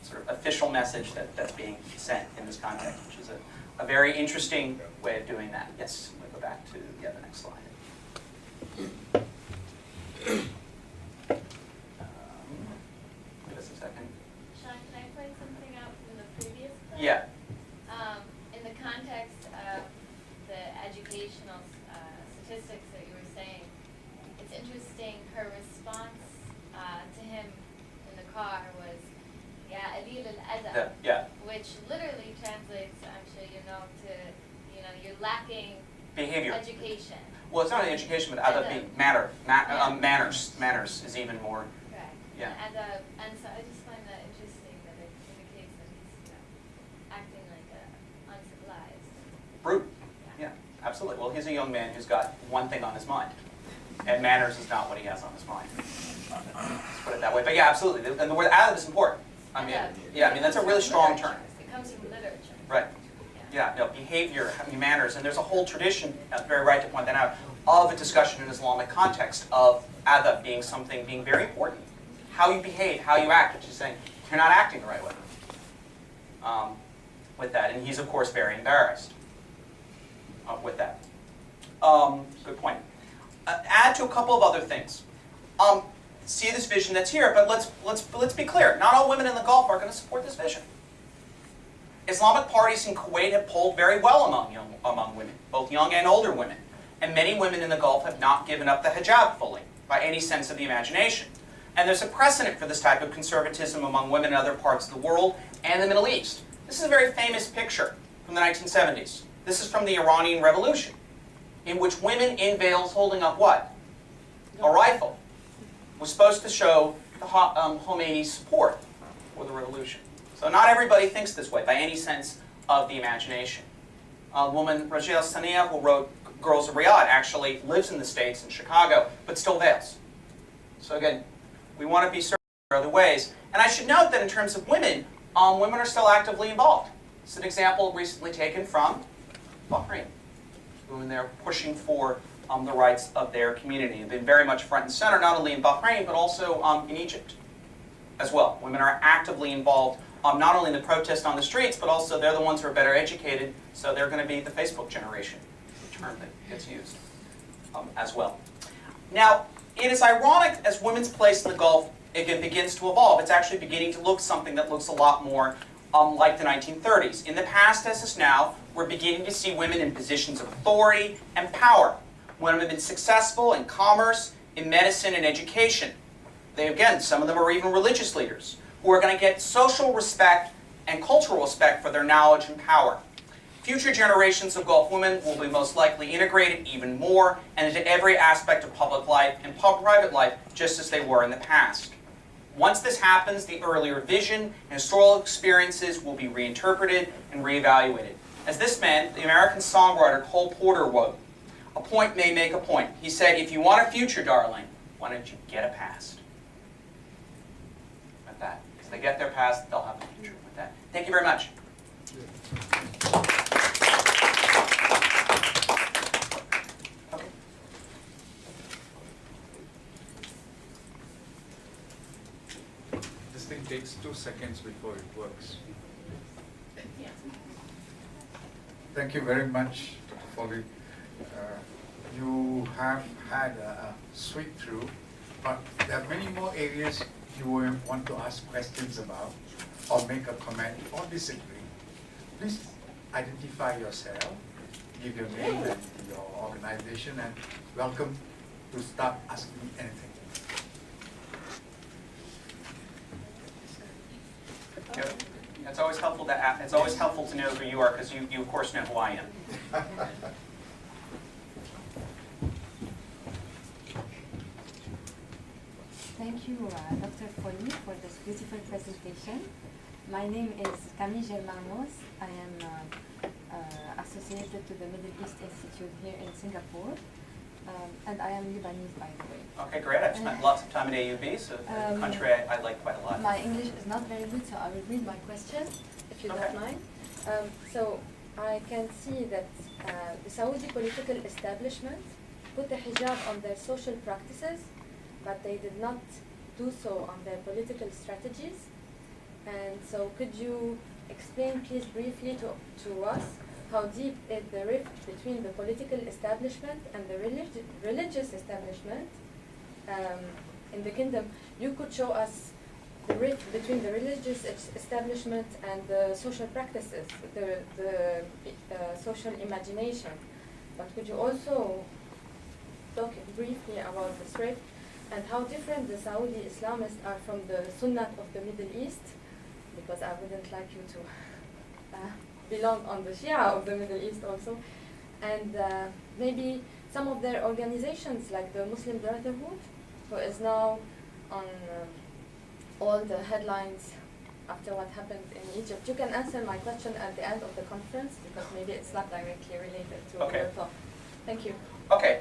Sort of official message that's being sent in this context, which is a very interesting way of doing that. Yes, we'll go back to the next slide. Give us a second. Sean, can I point something out from the previous clip? Yeah. In the context of the educational statistics that you were saying, it's interesting her response to him in the car was, yeah, Adil al-Adab, Yeah. which literally translates, I'm sure you know, to, you're lacking Behavior. education. Well, it's not an education, but adab being manners. Manners is even more. Right. Yeah. And so I just find that interesting that it indicates that he's acting like uncivilized. Brute. Yeah, absolutely. Well, he's a young man who's got one thing on his mind, and manners is not what he has on his mind. Let's put it that way. But yeah, absolutely. And the word adab is important. I mean, yeah, I mean that's a really strong term. It comes from literature. Right. Yeah, no, behavior, manners, and there's a whole tradition, very right to point that out, of a discussion in Islamic context of adab being very important. How you behave, how you act, which is saying you're not acting the right way. With that, and he's of course very embarrassed with that. Good point. Add to a couple of other things. See this vision that's here, but let's be clear. Not all women in the Gulf are going to support this vision. Islamic parties in Kuwait have polled very well among women, both young and older women. And many women in the Gulf have not given up the hijab fully, by any sense of the imagination. And there's a precedent for this type of conservatism among women in other parts of the world and the Middle East. This is a very famous picture from the 1970s. This is from the Iranian Revolution, in which women in veils holding up what? A rifle. Was supposed to show the Khomeini's support for the revolution. So not everybody thinks this way by any sense of the imagination. A woman, Rajel Sania, who wrote Girls of Riyadh, actually lives in the States, in Chicago, but still veils. So again, we want to be certain there are other ways. And I should note that in terms of women, women are still actively involved. This is an example recently taken from Bahrain. Women there pushing for the rights of their community. They've been very much front and center, not only in Bahrain, but also in Egypt as well. Women are actively involved, not only in the protest on the streets, but also they're the ones who are better educated, so they're going to be the Facebook generation, the term that gets used as well. Now, it is ironic as women's place in the Gulf again begins to evolve. It's actually beginning to look something that looks a lot more like the 1930s. In the past, as is now, we're beginning to see women in positions of authority and power. Women have been successful in commerce, in medicine, and education. They, again, some of them are even religious leaders who are going to get social respect and cultural respect for their knowledge and power. Future generations of Gulf women will be most likely integrated even more and into every aspect of public life and private life, just as they were in the past. Once this happens, the earlier vision and historical experiences will be reinterpreted and reevaluated. As this man, the American songwriter Cole Porter wrote, "A point may make a point." He said, "If you want a future, darling, why don't you get a past?" With that, if they get their past, they'll have a future. With that, thank you very much. Okay. This thing takes 2 seconds before it works. Yeah. Thank you very much, Dr. Foley. You have had a sweep through, but there are many more areas you will want to ask questions about, or make a comment, or disagree. Please identify yourself, give your name and your organization, and welcome to start asking anything. It's always helpful to it's always helpful to know who you are, because you of course know who I am. Thank you, Dr. Foley, for this beautiful presentation. My name is Camille Germanos. I am associated to the Middle East Institute here in Singapore, and I am Lebanese, by the way. Okay, great. I've spent lots of time at AUB, so a country I like quite a lot. My English is not very good, so I will read my question, if you don't mind. So I can see that the Saudi political establishment put the hijab on their social practices, but they did not do so on their political strategies. And so could you explain, please, briefly to us how deep is the rift between the political establishment and the religious establishment in the kingdom? You could show us the rift between the religious establishment and the social practices, the social imagination. But could you also talk briefly about this rift and how different the Saudi Islamists are from the Sunnah of the Middle East? Because I wouldn't like you to belong on the Shia of the Middle East also. And maybe some of their organizations, like the Muslim Brotherhood, who is now on all the headlines after what happened in Egypt. You can answer my question at the end of the conference, because maybe it's not directly related to your talk. Thank you. Okay,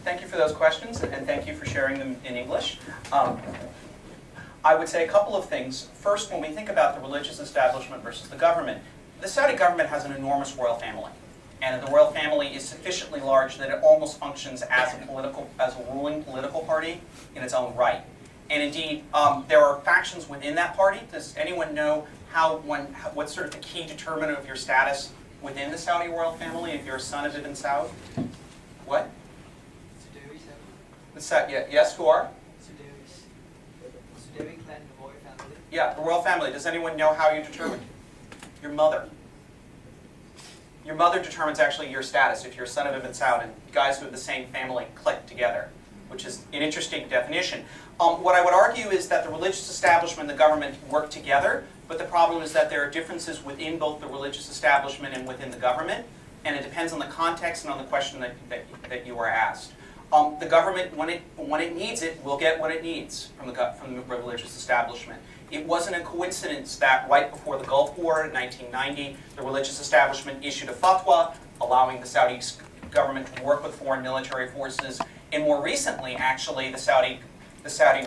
thank you for those questions, and thank you for sharing them in English. I would say a couple of things. First, when we think about the religious establishment versus the government, the Saudi government has an enormous royal family. And the royal family is sufficiently large that it almost functions as a ruling political party in its own right. And indeed, there are factions within that party. Does anyone know what's sort of the key determinant of your status within the Saudi royal family if you're a son of Ibn Saud? What? Yes, who are? Yeah, the royal family. Does anyone know how you determine? Your mother. Your mother determines actually your status if you're a son of Ibn Saud, and guys who have the same family click together, which is an interesting definition. What I would argue is that the religious establishment and the government work together, but the problem is that there are differences within both the religious establishment and within the government, and it depends on the context and on the question that you are asked. The government, when it needs it, will get what it needs from the religious establishment. It wasn't a coincidence that right before the Gulf War in 1990, the religious establishment issued a fatwa allowing the Saudi government to work with foreign military forces. And more recently, actually, the Saudi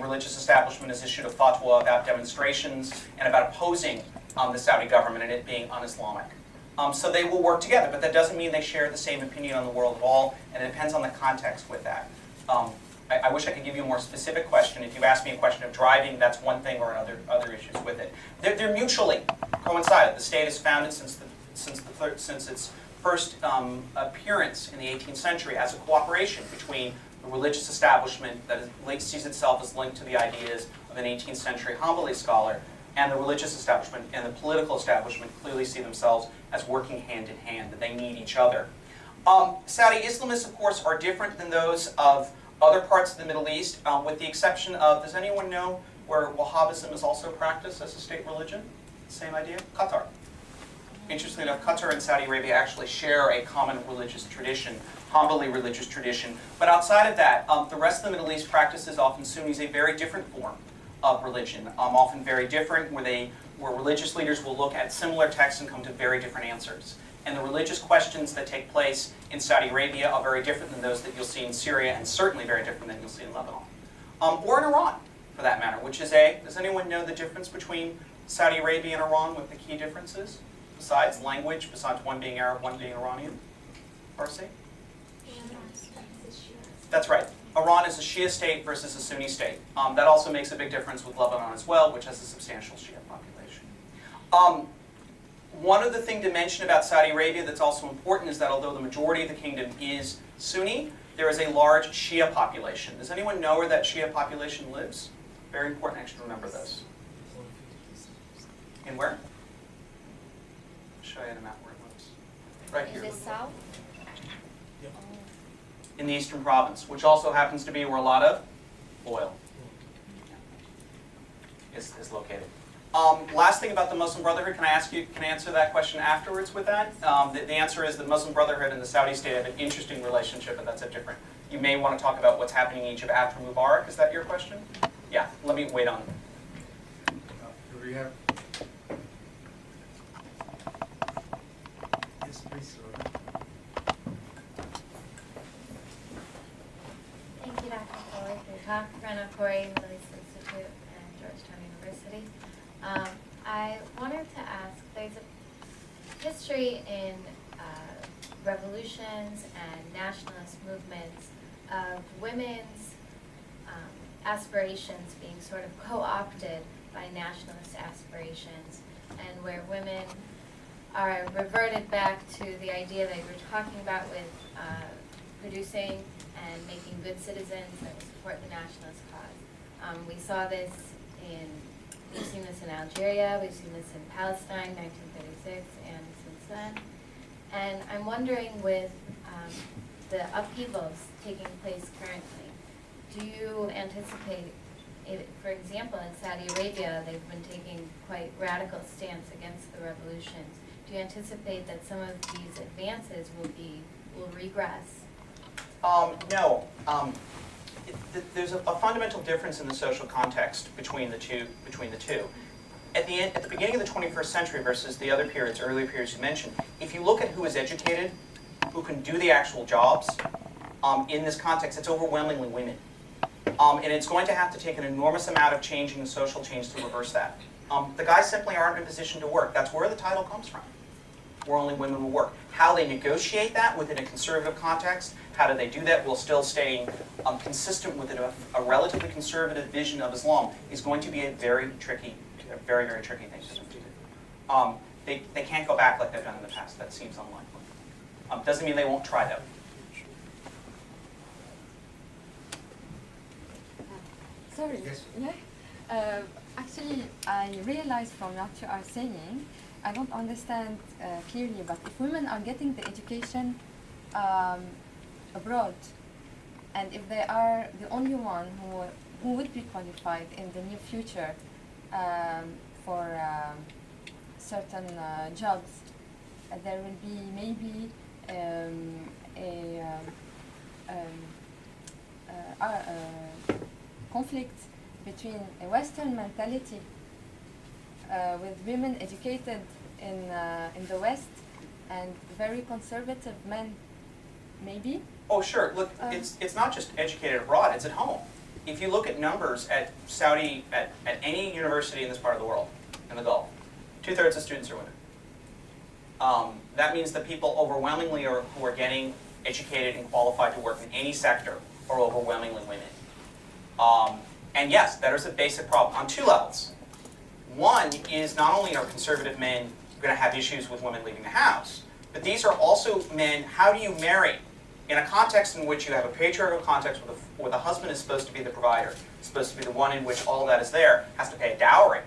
religious establishment has issued a fatwa about demonstrations and about opposing the Saudi government and it being un-Islamic. So they will work together, but that doesn't mean they share the same opinion on the world at all, and it depends on the context with that. I wish I could give you a more specific question. If you ask me a question of driving, that's one thing, or other issues with it. They're mutually coincided. The state is founded since its first appearance in the 18th century as a cooperation between the religious establishment that sees itself as linked to the ideas of an 18th century Hanbali scholar, and the religious establishment and the political establishment clearly see themselves as working hand in hand, that they need each other. Saudi Islamists, of course, are different than those of other parts of the Middle East, with the exception of, does anyone know where Wahhabism is also practiced as a state religion? Same idea? Qatar. Interestingly enough, Qatar and Saudi Arabia actually share a common religious tradition, Hanbali religious tradition. But outside of that, the rest of the Middle East practices often Sunnis a very different form of religion, often very different, where religious leaders will look at similar texts and come to very different answers. And the religious questions that take place in Saudi Arabia are very different than those that you'll see in Syria, and certainly very different than you'll see in Lebanon. Or in Iran, for that matter, which is does anyone know the difference between Saudi Arabia and Iran, what the key differences? Besides language, besides one being Arab, one being Iranian? Farsi? That's right. Iran is a Shia state versus a Sunni state. That also makes a big difference with Lebanon as well, which has a substantial Shia population. One other thing to mention about Saudi Arabia that's also important is that although the majority of the kingdom is Sunni, there is a large Shia population. Does anyone know where that Shia population lives? Very important actually to remember this. In where? I'll show you on a map where it lives. Right here. In the south? In the eastern province, which also happens to be where a lot of oil is located. Last thing about the Muslim Brotherhood, can I answer that question afterwards with that? The answer is the Muslim Brotherhood and the Saudi state have an interesting relationship, but that's a different. You may want to talk about what's happening in Egypt after Mubarak. Is that your question? Yeah, let me wait on. Do we have? Yes, please. Thank you, Dr. Foley, for your talk. Rena Corey, Middle East Institute at Georgetown University. I wanted to ask, there's a history in revolutions and nationalist movements of women's aspirations being sort of co-opted by nationalist aspirations, and where women are reverted back to the idea that you were talking about with producing and making good citizens that will support the nationalist cause. We saw this we've seen this in Algeria, we've seen this in Palestine, 1936, and since then. And I'm wondering, with the upheavals taking place currently, do you anticipate, for example, in Saudi Arabia, they've been taking quite radical stance against the revolutions. Do you anticipate that some of these advances will regress? No. There's a fundamental difference in the social context between the two. At the beginning of the 21st century versus the other periods, earlier periods you mentioned, if you look at who is educated, who can do the actual jobs, in this context, it's overwhelmingly women. And it's going to have to take an enormous amount of changing and social change to reverse that. The guys simply aren't in a position to work. That's where the title comes from, where only women will work. How they negotiate that within a conservative context, how do they do that while still staying consistent with a relatively conservative vision of Islam is going to be a very, very tricky thing to do. They can't go back like they've done in the past. That seems unlikely. Doesn't mean they won't try though. Sorry. Yes. Yeah. Actually, I realized from what you are saying, I don't understand clearly, but if women are getting the education abroad, and if they are the only one who who would be qualified in the near future for certain jobs. There will be maybe a conflict between a Western mentality with women educated in the West and very conservative men, maybe? Oh, sure. Look, it's not just educated abroad, it's at home. If you look at numbers at Saudi, at any university in this part of the world, in the Gulf, 2/3 of students are women. That means that people overwhelmingly who are getting educated and qualified to work in any sector are overwhelmingly women. And yes, that is a basic problem on two levels. One is not only are conservative men going to have issues with women leaving the house, but these are also men, how do you marry? In a context in which you have a patriarchal context where the husband is supposed to be the provider, supposed to be the one in which all that is there, has to pay a dowry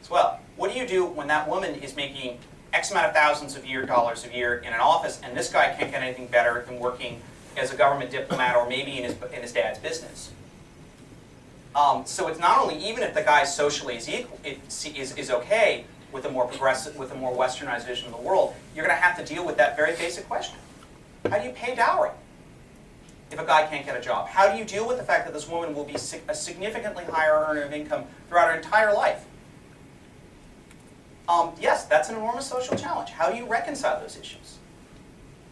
as well. What do you do when that woman is making X amount of thousands of dollars a year in an office, and this guy can't get anything better than working as a government diplomat or maybe in his dad's business? So it's not only, even if the guy socially is okay with a more progressive, with a more westernized vision of the world, you're going to have to deal with that very basic question. How do you pay dowry if a guy can't get a job? How do you deal with the fact that this woman will be a significantly higher earner of income throughout her entire life? Yes, that's an enormous social challenge. How do you reconcile those issues?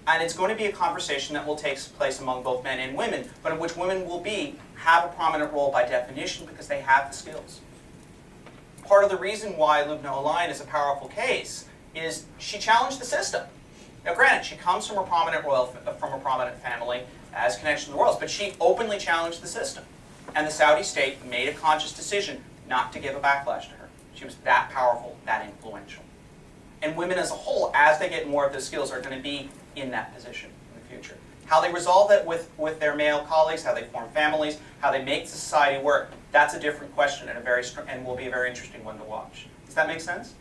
And it's going to be a conversation that will take place among both men and women, but in which women will have a prominent role by definition because they have the skills. Part of the reason why Lubna Olayan is a powerful case is she challenged the system. Now granted, she comes from a prominent family, has connection to the royals, but she openly challenged the system. And the Saudi state made a conscious decision not to give a backlash to her. She was that powerful, that influential. And women as a whole, as they get more of those skills, are going to be in that position in the future. How they resolve that with their male colleagues, how they form families, how they make society work, that's a different question and will be a very interesting one to watch. Does that make sense?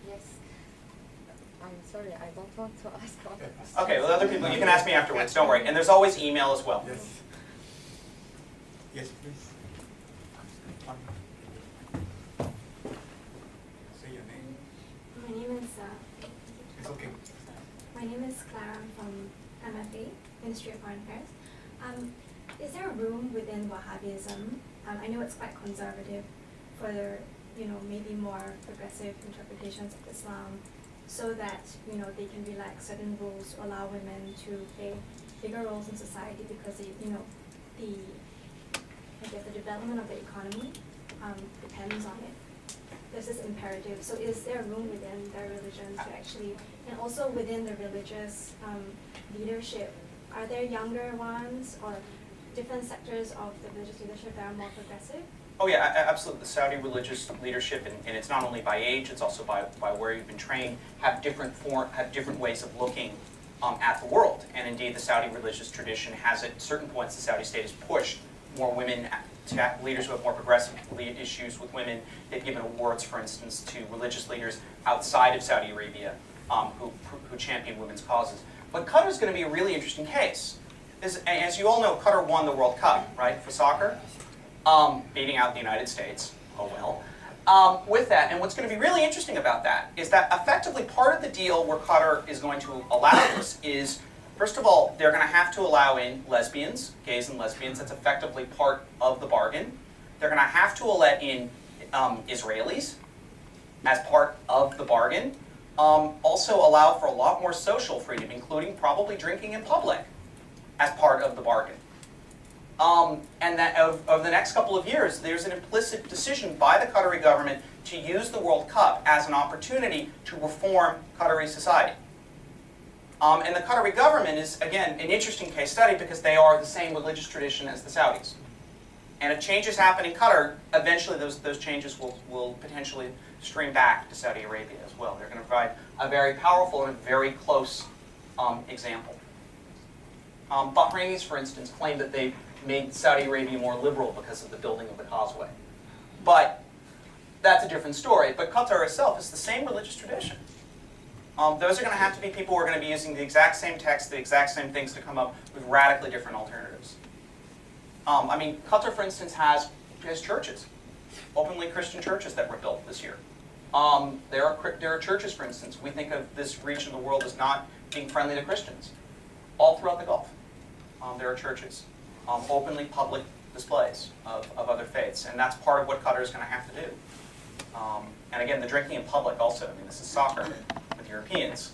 Yes. I'm sorry, I don't want to ask all the questions. Okay, well, other people, you can ask me afterwards, don't worry. And there's always email as well. Yes. Yes, please. Say your name. My name is It's okay. my name is Clara from MFA, Ministry of Foreign Affairs. Is there room within Wahhabism? I know it's quite conservative for maybe more progressive interpretations of Islam, so that they can relax certain rules to allow women to play bigger roles in society because the development of the economy depends on it. There's this imperative. So is there room within their religion to actually, and also within the religious leadership, are there younger ones or different sectors of the religious leadership that are more progressive? Oh yeah, absolutely. The Saudi religious leadership, and it's not only by age, it's also by where you've been trained, have different ways of looking at the world. And indeed, the Saudi religious tradition has at certain points, the Saudi state has pushed more women to leaders who have more progressive issues with women. They've given awards, for instance, to religious leaders outside of Saudi Arabia who champion women's causes. But Qatar is going to be a really interesting case. As you all know, Qatar won the World Cup, right, for soccer, beating out the United States. Oh well. With that, and what's going to be really interesting about that is that effectively part of the deal where Qatar is going to allow this is, first of all, they're going to have to allow in lesbians, gays and lesbians. That's effectively part of the bargain. They're going to have to let in Israelis as part of the bargain. Also allow for a lot more social freedom, including probably drinking in public, as part of the bargain. And that over the next couple of years, there's an implicit decision by the Qatari government to use the World Cup as an opportunity to reform Qatari society. And the Qatari government is, again, an interesting case study because they are the same religious tradition as the Saudis. And if changes happen in Qatar, eventually those changes will potentially stream back to Saudi Arabia as well. They're going to provide a very powerful and a very close example. Bahrainis, for instance, claim that they made Saudi Arabia more liberal because of the building of the causeway. But that's a different story. But Qatar itself is the same religious tradition. Those are going to have to be people who are going to be using the exact same text, the exact same things to come up with radically different alternatives. I mean, Qatar, for instance, has churches, openly Christian churches that were built this year. There are churches, for instance. We think of this region of the world as not being friendly to Christians. All throughout the Gulf, there are churches, openly public displays of other faiths, and that's part of what Qatar is going to have to do. And again, the drinking in public also. I mean, this is soccer with Europeans.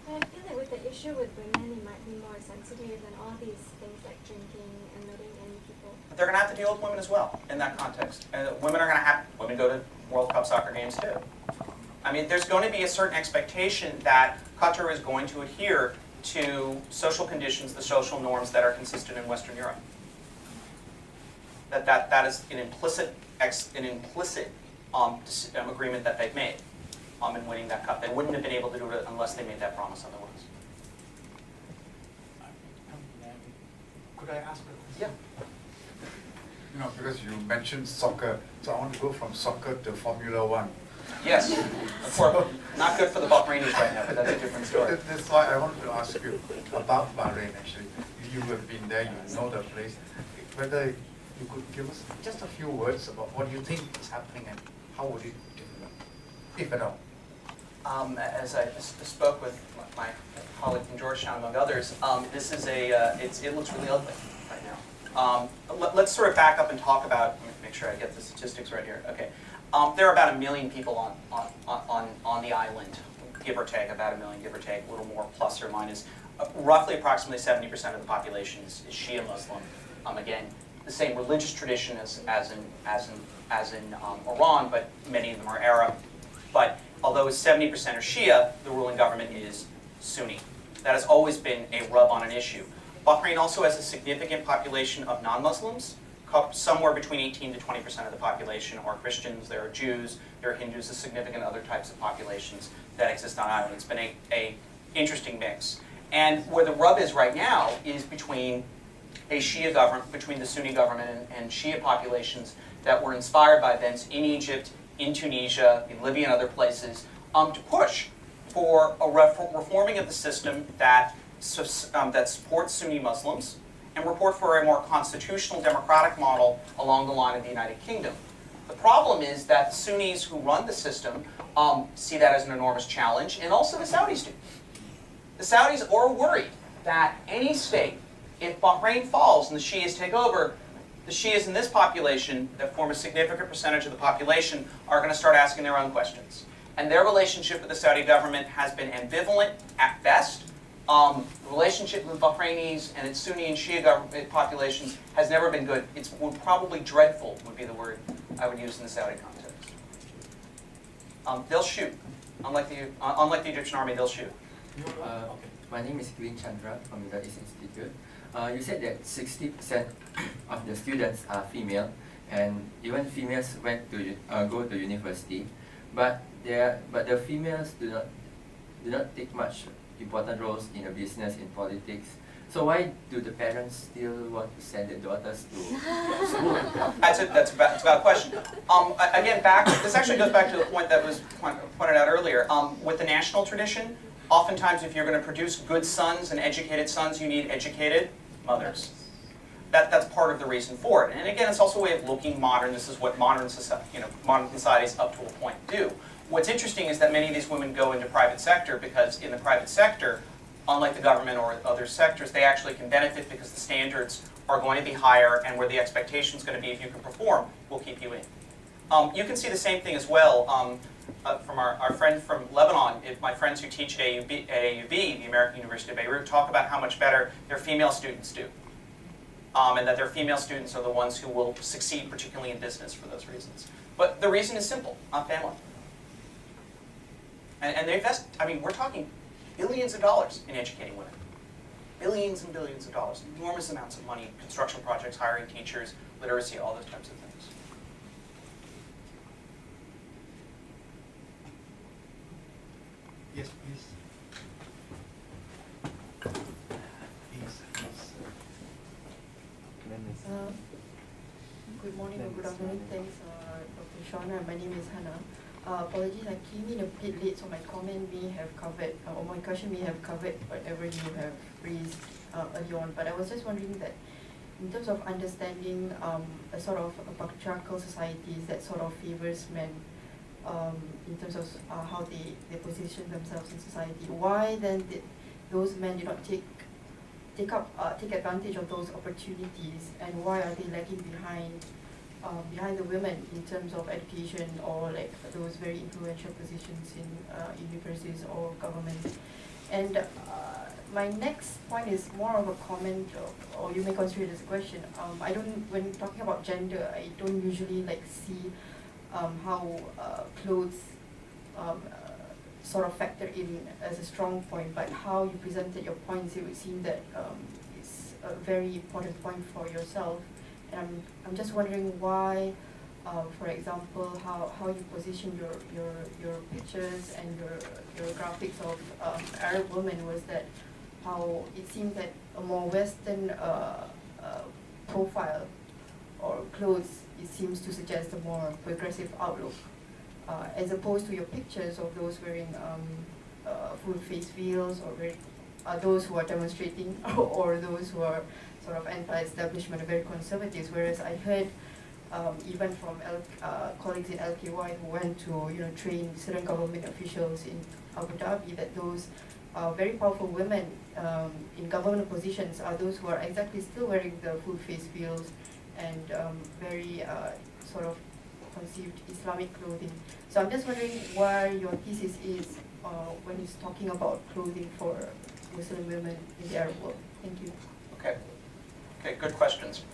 I feel like with the issue with women, it might be more sensitive than all these things like drinking and letting in people. But they're going to have to deal with women as well in that context. And women go to World Cup soccer games too. I mean, there's going to be a certain expectation that Qatar is going to adhere to social conditions, the social norms that are consistent in Western Europe. That is an implicit agreement that they've made in winning that cup. They wouldn't have been able to do it unless they made that promise otherwise. Could I ask a question? Yeah. You know, because you mentioned soccer, so I want to go from soccer to Formula One. Yes. Of course, not good for the Bahrainis right now, but that's a different story. That's why I wanted to ask you about Bahrain, actually. You have been there, you know the place. Whether you could give us just a few words about what you think is happening and how would it develop, if at all? As I spoke with my colleague from Georgetown, among others, this is it looks really ugly right now. Let's sort of back up and talk about, let me make sure I get the statistics right here. Okay. There are about 1 million people on the island, give or take, about 1 million, give or take, a little more, plus or minus. Roughly approximately 70% of the population is Shia Muslim. Again, the same religious tradition as in Iran, but many of them are Arab. But although it's 70% are Shia, the ruling government is Sunni. That has always been a rub on an issue. Bahrain also has a significant population of non-Muslims. Somewhere between 18 to 20% of the population are Christians, there are Jews, there are Hindus, there's significant other types of populations that exist on island. It's been a interesting mix. And where the rub is right now is between a Shia government, between the Sunni government and Shia populations that were inspired by events in Egypt, in Tunisia, in Libya and other places, to push for a reforming of the system that supports Sunni Muslims and report for a more constitutional democratic model along the line of the United Kingdom. The problem is that the Sunnis who run the system see that as an enormous challenge, and also the Saudis do. The Saudis are worried that any state, if Bahrain falls and the Shias take over, the Shias in this population, that form a significant percentage of the population, are going to start asking their own questions. And their relationship with the Saudi government has been ambivalent at best. The relationship with Bahrainis and its Sunni and Shia government populations has never been good. It's probably dreadful would be the word I would use in the Saudi context. They'll shoot. Unlike the Egyptian army, they'll shoot. My name is Green Chandra from Middle East Institute. You said that 60% of the students are female, and even females went to go to university, but the females do not take much important roles in a business, in politics. So why do the parents still want to send their daughters to school? That's a valid question. Again, this actually goes back to the point that was pointed out earlier. With the national tradition, oftentimes if you're going to produce good sons and educated sons, you need educated mothers. That's part of the reason for it. And again, it's also a way of looking modern. This is what modern societies up to a point do. What's interesting is that many of these women go into private sector because in the private sector, unlike the government or other sectors, they actually can benefit because the standards are going to be higher, and where the expectation is going to be if you can perform, we'll keep you in. You can see the same thing as well from our friend from Lebanon. My friends who teach at AUB, the American University of Beirut, talk about how much better their female students do. And that their female students are the ones who will succeed, particularly in business, for those reasons. But the reason is simple, family. And they invest, we're talking billions of dollars in educating women. Billions and billions of dollars, enormous amounts of money, construction projects, hiring teachers, literacy, all those types of things. Yes, please. Good morning or good afternoon. Thanks, Dr. Sean. My name is Hannah. Apologies, I came in a bit late, so my comment may have covered, or my question may have covered whatever you have raised earlier on. But I was just wondering that in terms of understanding a sort of a patriarchal societies that sort of favors men in terms of how they position themselves in society, why then did those men do not take advantage of those opportunities, and why are they lagging behind the women in terms of education or like those very influential positions in universities or government? And my next point is more of a comment, or you may consider it as a question. When talking about gender, I don't usually like see how clothes sort of factor in as a strong point, but how you presented your points, it would seem that it's a very important point for yourself. And I'm just wondering why, for example, how you position your pictures and your graphics of Arab women was that how it seems that a more Western profile or clothes, it seems to suggest a more progressive outlook, as opposed to your pictures of those wearing full face veils or those who are demonstrating or those who are sort of anti-establishment, very conservatives. Whereas I heard even from colleagues in LKY who went to train certain government officials in Abu Dhabi that those very powerful women in government positions are those who are exactly still wearing the full face veils and very sort of conceived Islamic clothing. So I'm just wondering where your thesis is when it's talking about clothing for Muslim women in the Arab world. Thank you. Okay, good questions.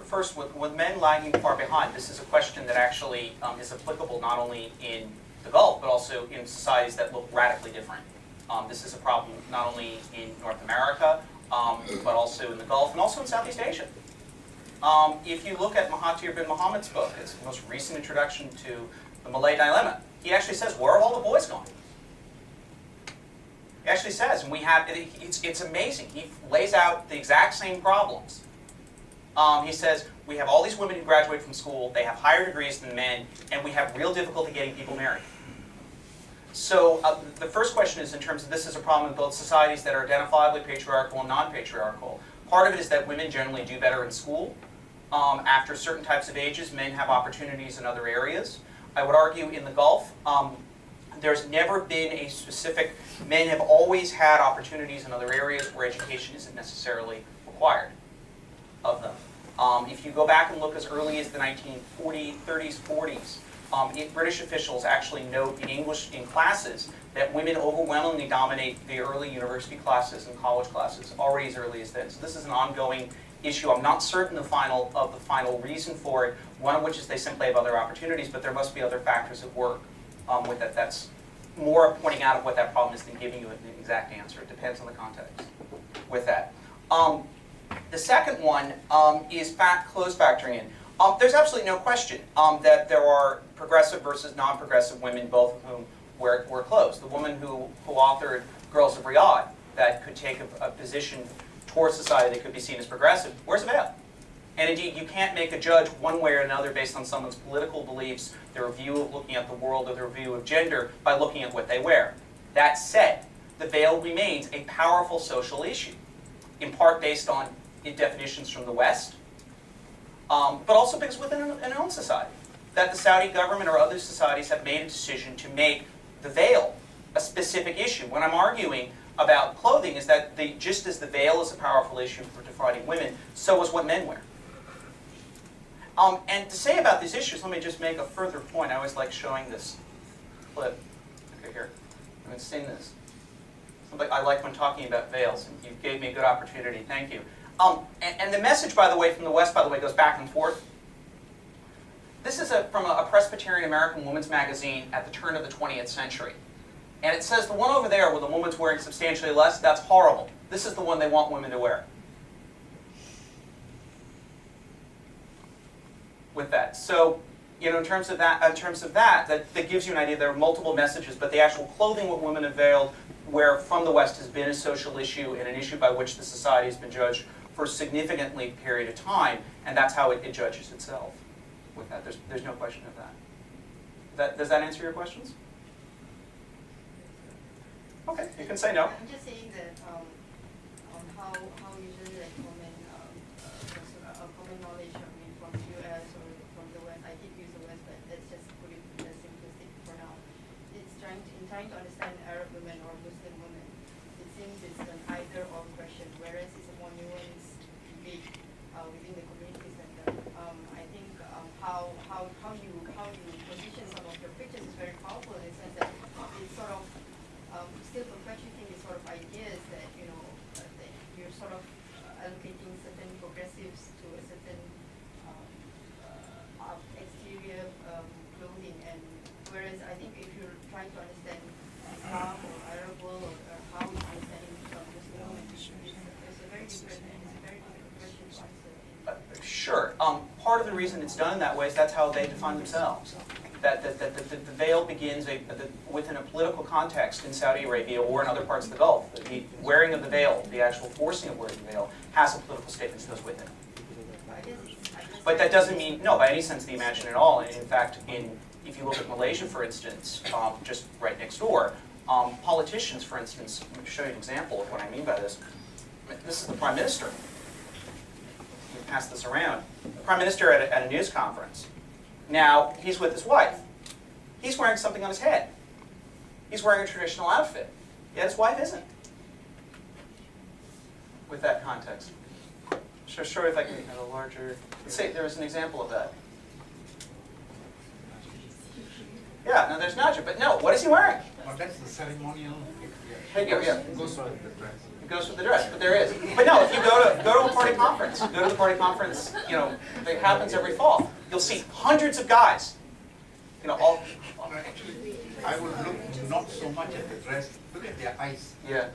First, with men lagging far behind, this is a question that actually is applicable not only in the Gulf, but also in societies that look radically different. This is a problem not only in North America, but also in the Gulf and also in Southeast Asia. If you look at Mahathir bin Mohammed's book, it's the most recent introduction to the Malay dilemma, he actually says, where have all the boys gone? He actually says, and we have, it's amazing. He lays out the exact same problems. He says, we have all these women who graduate from school, they have higher degrees than men, and we have real difficulty getting people married. So the first question is in terms of this is a problem in both societies that are identifiably patriarchal and non-patriarchal. Part of it is that women generally do better in school. After certain types of ages, men have opportunities in other areas. I would argue in the Gulf, there's never been a specific, men have always had opportunities in other areas where education isn't necessarily required of them. If you go back and look as early as the 1930s, 40s, British officials actually note in English in classes that women overwhelmingly dominate the early university classes and college classes, already as early as then. So this is an ongoing issue. I'm not certain of the final reason for it, one of which is they simply have other opportunities, but there must be other factors at work with that. That's more pointing out of what that problem is than giving you an exact answer. It depends on the context with that. The second one is clothes factoring in. There's absolutely no question that there are progressive versus non-progressive women, both of whom wear clothes. The woman who authored Girls of Riyadh, that could take a position towards society that could be seen as progressive, wears a veil. And indeed, you can't make a judge one way or another based on someone's political beliefs, their view of looking at the world, or their view of gender by looking at what they wear. That said, the veil remains a powerful social issue, in part based on definitions from the West, but also because within an own society, that the Saudi government or other societies have made a decision to make the veil a specific issue. When I'm arguing about clothing is that just as the veil is a powerful issue for defining women, so is what men wear. And to say about these issues, let me just make a further point. I always like showing this clip. Okay, here. I'm going to sing this. I like when talking about veils, and you gave me a good opportunity. Thank you. And the message, by the way, from the West, by the way, goes back and forth. This is from a Presbyterian American women's magazine at the turn of the 20th century. And it says the one over there where the woman's wearing substantially less, that's horrible. This is the one they want women to wear. With that. So, in terms of that gives you an idea. There are multiple messages, but the actual clothing what women have veiled, where from the West has been a social issue and an issue by which the society has been judged for a significantly period of time, and that's how it judges itself. With that, there's no question of that. Does that answer your questions? Okay, you can say no. I'm just saying that how usually like women common knowledge, I mean, from the US or from the West. I did use the West, but let's just put it as simplistic for now. It's trying to understand Arab women or Muslim women. It seems it's an either-or question, whereas it's a more nuanced debate within the community center. I think how you position some of your pictures is very powerful in the sense that it's sort of still perpetuating these sort of ideas that that you're sort of allocating certain progressives to a certain exterior clothing, and whereas I think if you're trying to understand Islam or Arab world or how it's understanding Muslim women, it's a very different question to answer. Sure. Part of the reason it's done that way is that's how they define themselves. That the veil begins within a political context in Saudi Arabia or in other parts of the Gulf. The wearing of the veil, the actual forcing of wearing the veil, has a political statement that goes with it. But that doesn't mean, no, by any sense of the imagination at all. And in fact, if you look at Malaysia, for instance, just right next door, politicians, for instance, let me show you an example of what I mean by this. This is the Prime Minister. Let me pass this around. The Prime Minister at a news conference. Now, he's with his wife. He's wearing something on his head. He's wearing a traditional outfit. Yet his wife isn't. With that context. Sure, if I can have a larger... Let's say there was an example of that. Yeah, no, there's Najib, but no, what is he wearing? Well, that's the ceremonial. Headgear, yeah. It goes with the dress. It goes with the dress, but there is. But no, if you go to a party conference, that happens every fall. You'll see hundreds of guys. All. Actually, I would look not so much at the dress. Look at their eyes. Yeah.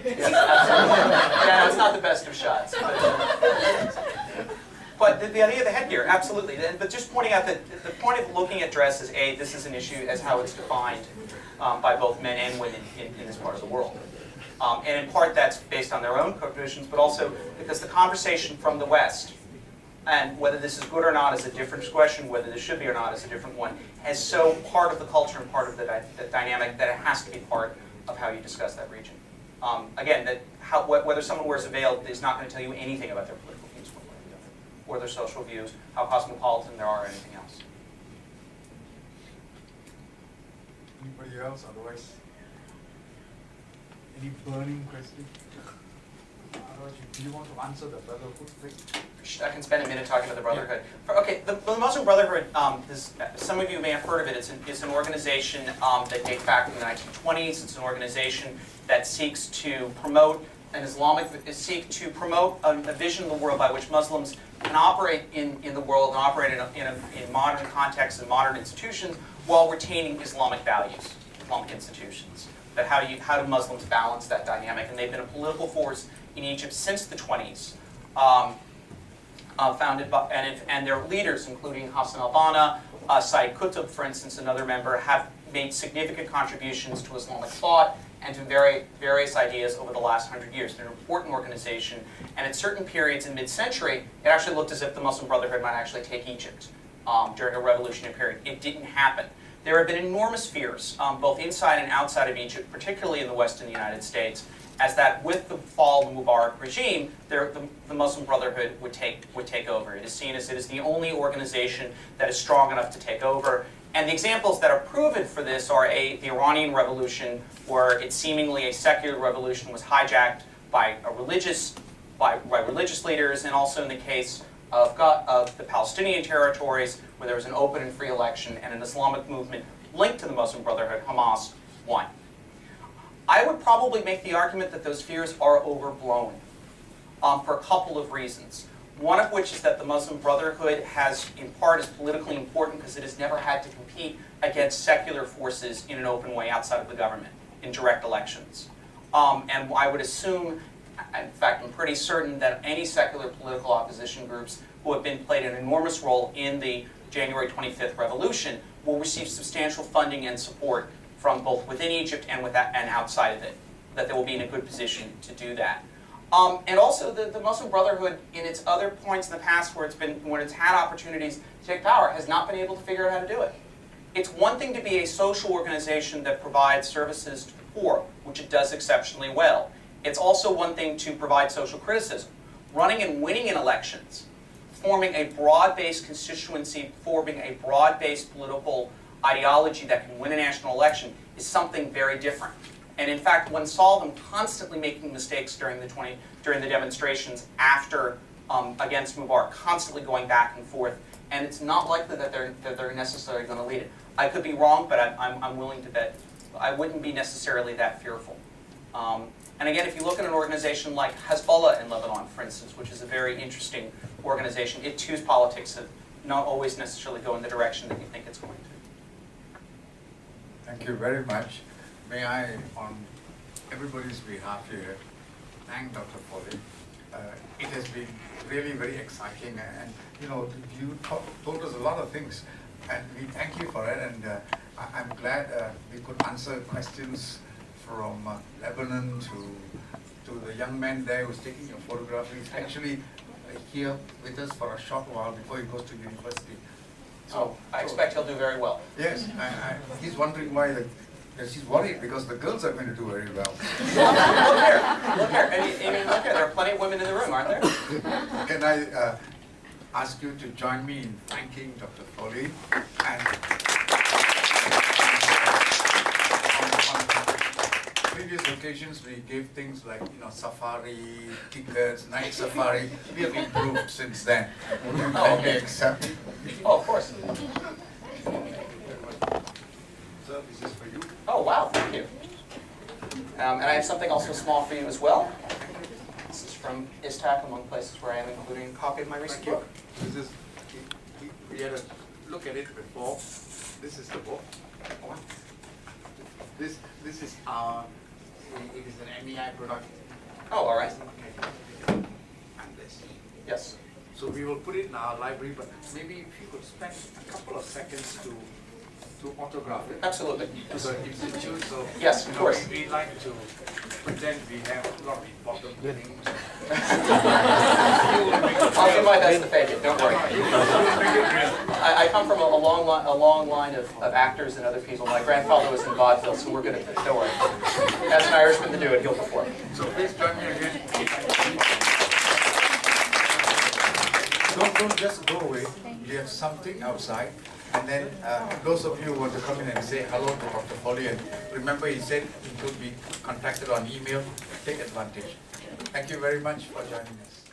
Yes, absolutely. Yeah, it's not the best of shots. But the idea of the headgear, absolutely. But just pointing out that the point of looking at dress is this is an issue as how it's defined by both men and women in this part of the world. And in part that's based on their own traditions, but also because the conversation from the West, and whether this is good or not is a different question, whether this should be or not is a different one, is so part of the culture and part of the dynamic that it has to be part of how you discuss that region. Again, whether someone wears a veil is not going to tell you anything about their political views one way or the other, or their social views, how cosmopolitan they are, or anything else. Anybody else? Otherwise, any burning question? Otherwise, do you want to answer the Brotherhood, please? I can spend a minute talking about the Brotherhood. Okay, the Muslim Brotherhood, some of you may have heard of it. It's an organization that dates back from the 1920s. It's an organization that seeks to promote a vision of the world by which Muslims can operate in the world and operate in modern contexts and modern institutions while retaining Islamic values, Islamic institutions. But how do Muslims balance that dynamic? And they've been a political force in Egypt since the 20s. Founded by, and their leaders, including Hassan al-Banna, Said Qutb, for instance, another member, have made significant contributions to Islamic thought and to various ideas over the last 100 years. They're an important organization, and at certain periods in mid-century, it actually looked as if the Muslim Brotherhood might actually take Egypt during a revolutionary period. It didn't happen. There have been enormous fears, both inside and outside of Egypt, particularly in the Western United States, as that with the fall of the Mubarak regime, the Muslim Brotherhood would take over. It is seen as it is the only organization that is strong enough to take over. And the examples that are proven for this are the Iranian Revolution, where it seemingly a secular revolution was hijacked by religious leaders, and also in the case of the Palestinian territories, where there was an open and free election and an Islamic movement linked to the Muslim Brotherhood, Hamas, won. I would probably make the argument that those fears are overblown for a couple of reasons. One of which is that the Muslim Brotherhood in part, is politically important because it has never had to compete against secular forces in an open way outside of the government in direct elections. And I would assume, in fact, I'm pretty certain that any secular political opposition groups who have played an enormous role in the January 25th revolution will receive substantial funding and support from both within Egypt and outside of it, that they will be in a good position to do that. And also the Muslim Brotherhood, in its other points in the past when it's had opportunities to take power, has not been able to figure out how to do it. It's one thing to be a social organization that provides services to the poor, which it does exceptionally well. It's also one thing to provide social criticism. Running and winning in elections forming a broad-based constituency, forming a broad-based political ideology that can win a national election is something very different. And in fact, one saw them constantly making mistakes during the demonstrations after against Mubarak, constantly going back and forth. And it's not likely that they're necessarily going to lead it. I could be wrong, but I'm willing to bet I wouldn't be necessarily that fearful. And again, if you look at an organization like Hezbollah in Lebanon, for instance, which is a very interesting organization, it too's politics that not always necessarily go in the direction that you think it's going to. Thank you very much. May I, on everybody's behalf here, thank Dr. Foley. It has been really very exciting, and you know, you told us a lot of things, and we thank you for it. And I'm glad we could answer questions from Lebanon to the young man there who's taking your photograph. He's actually here with us for a short while before he goes to university. So I expect he'll do very well. Yes, he's wondering why. She's worried because the girls are going to do very well. Look here. I mean, look here. There are plenty of women in the room, aren't there? Can I ask you to join me in thanking Dr. Foley? And on previous occasions, we gave things like, you know, safari tickets, night safari. We have improved since then. Oh, okay. Accept. Oh, of course. Sir, this is for you. Oh, wow, thank you. And I have something also small for you as well. This is from ISTAC, among places where I am including a copy of my recent Thank you. book. This is, we had a look at it before. This is the book. Oh, wow. This is our, it is an MEI product. Oh, all right. And this. Yes. So we will put it in our library, but maybe if you could spend a couple of seconds to autograph it. Absolutely. To the institute, so Yes, you of know, course. we like to pretend we have a lot of important things. I'll do my best to fake it, don't worry. I come from a long line of actors and other people. My grandfather was in vaudeville, so we're good at this, don't worry. As an Irishman to do it, he'll perform. So please join me again. Don't just go away. We have something outside. And then those of you who want to come in and say hello to Dr. Foley, and remember he said he could be contacted on email, take advantage. Thank you very much for joining us.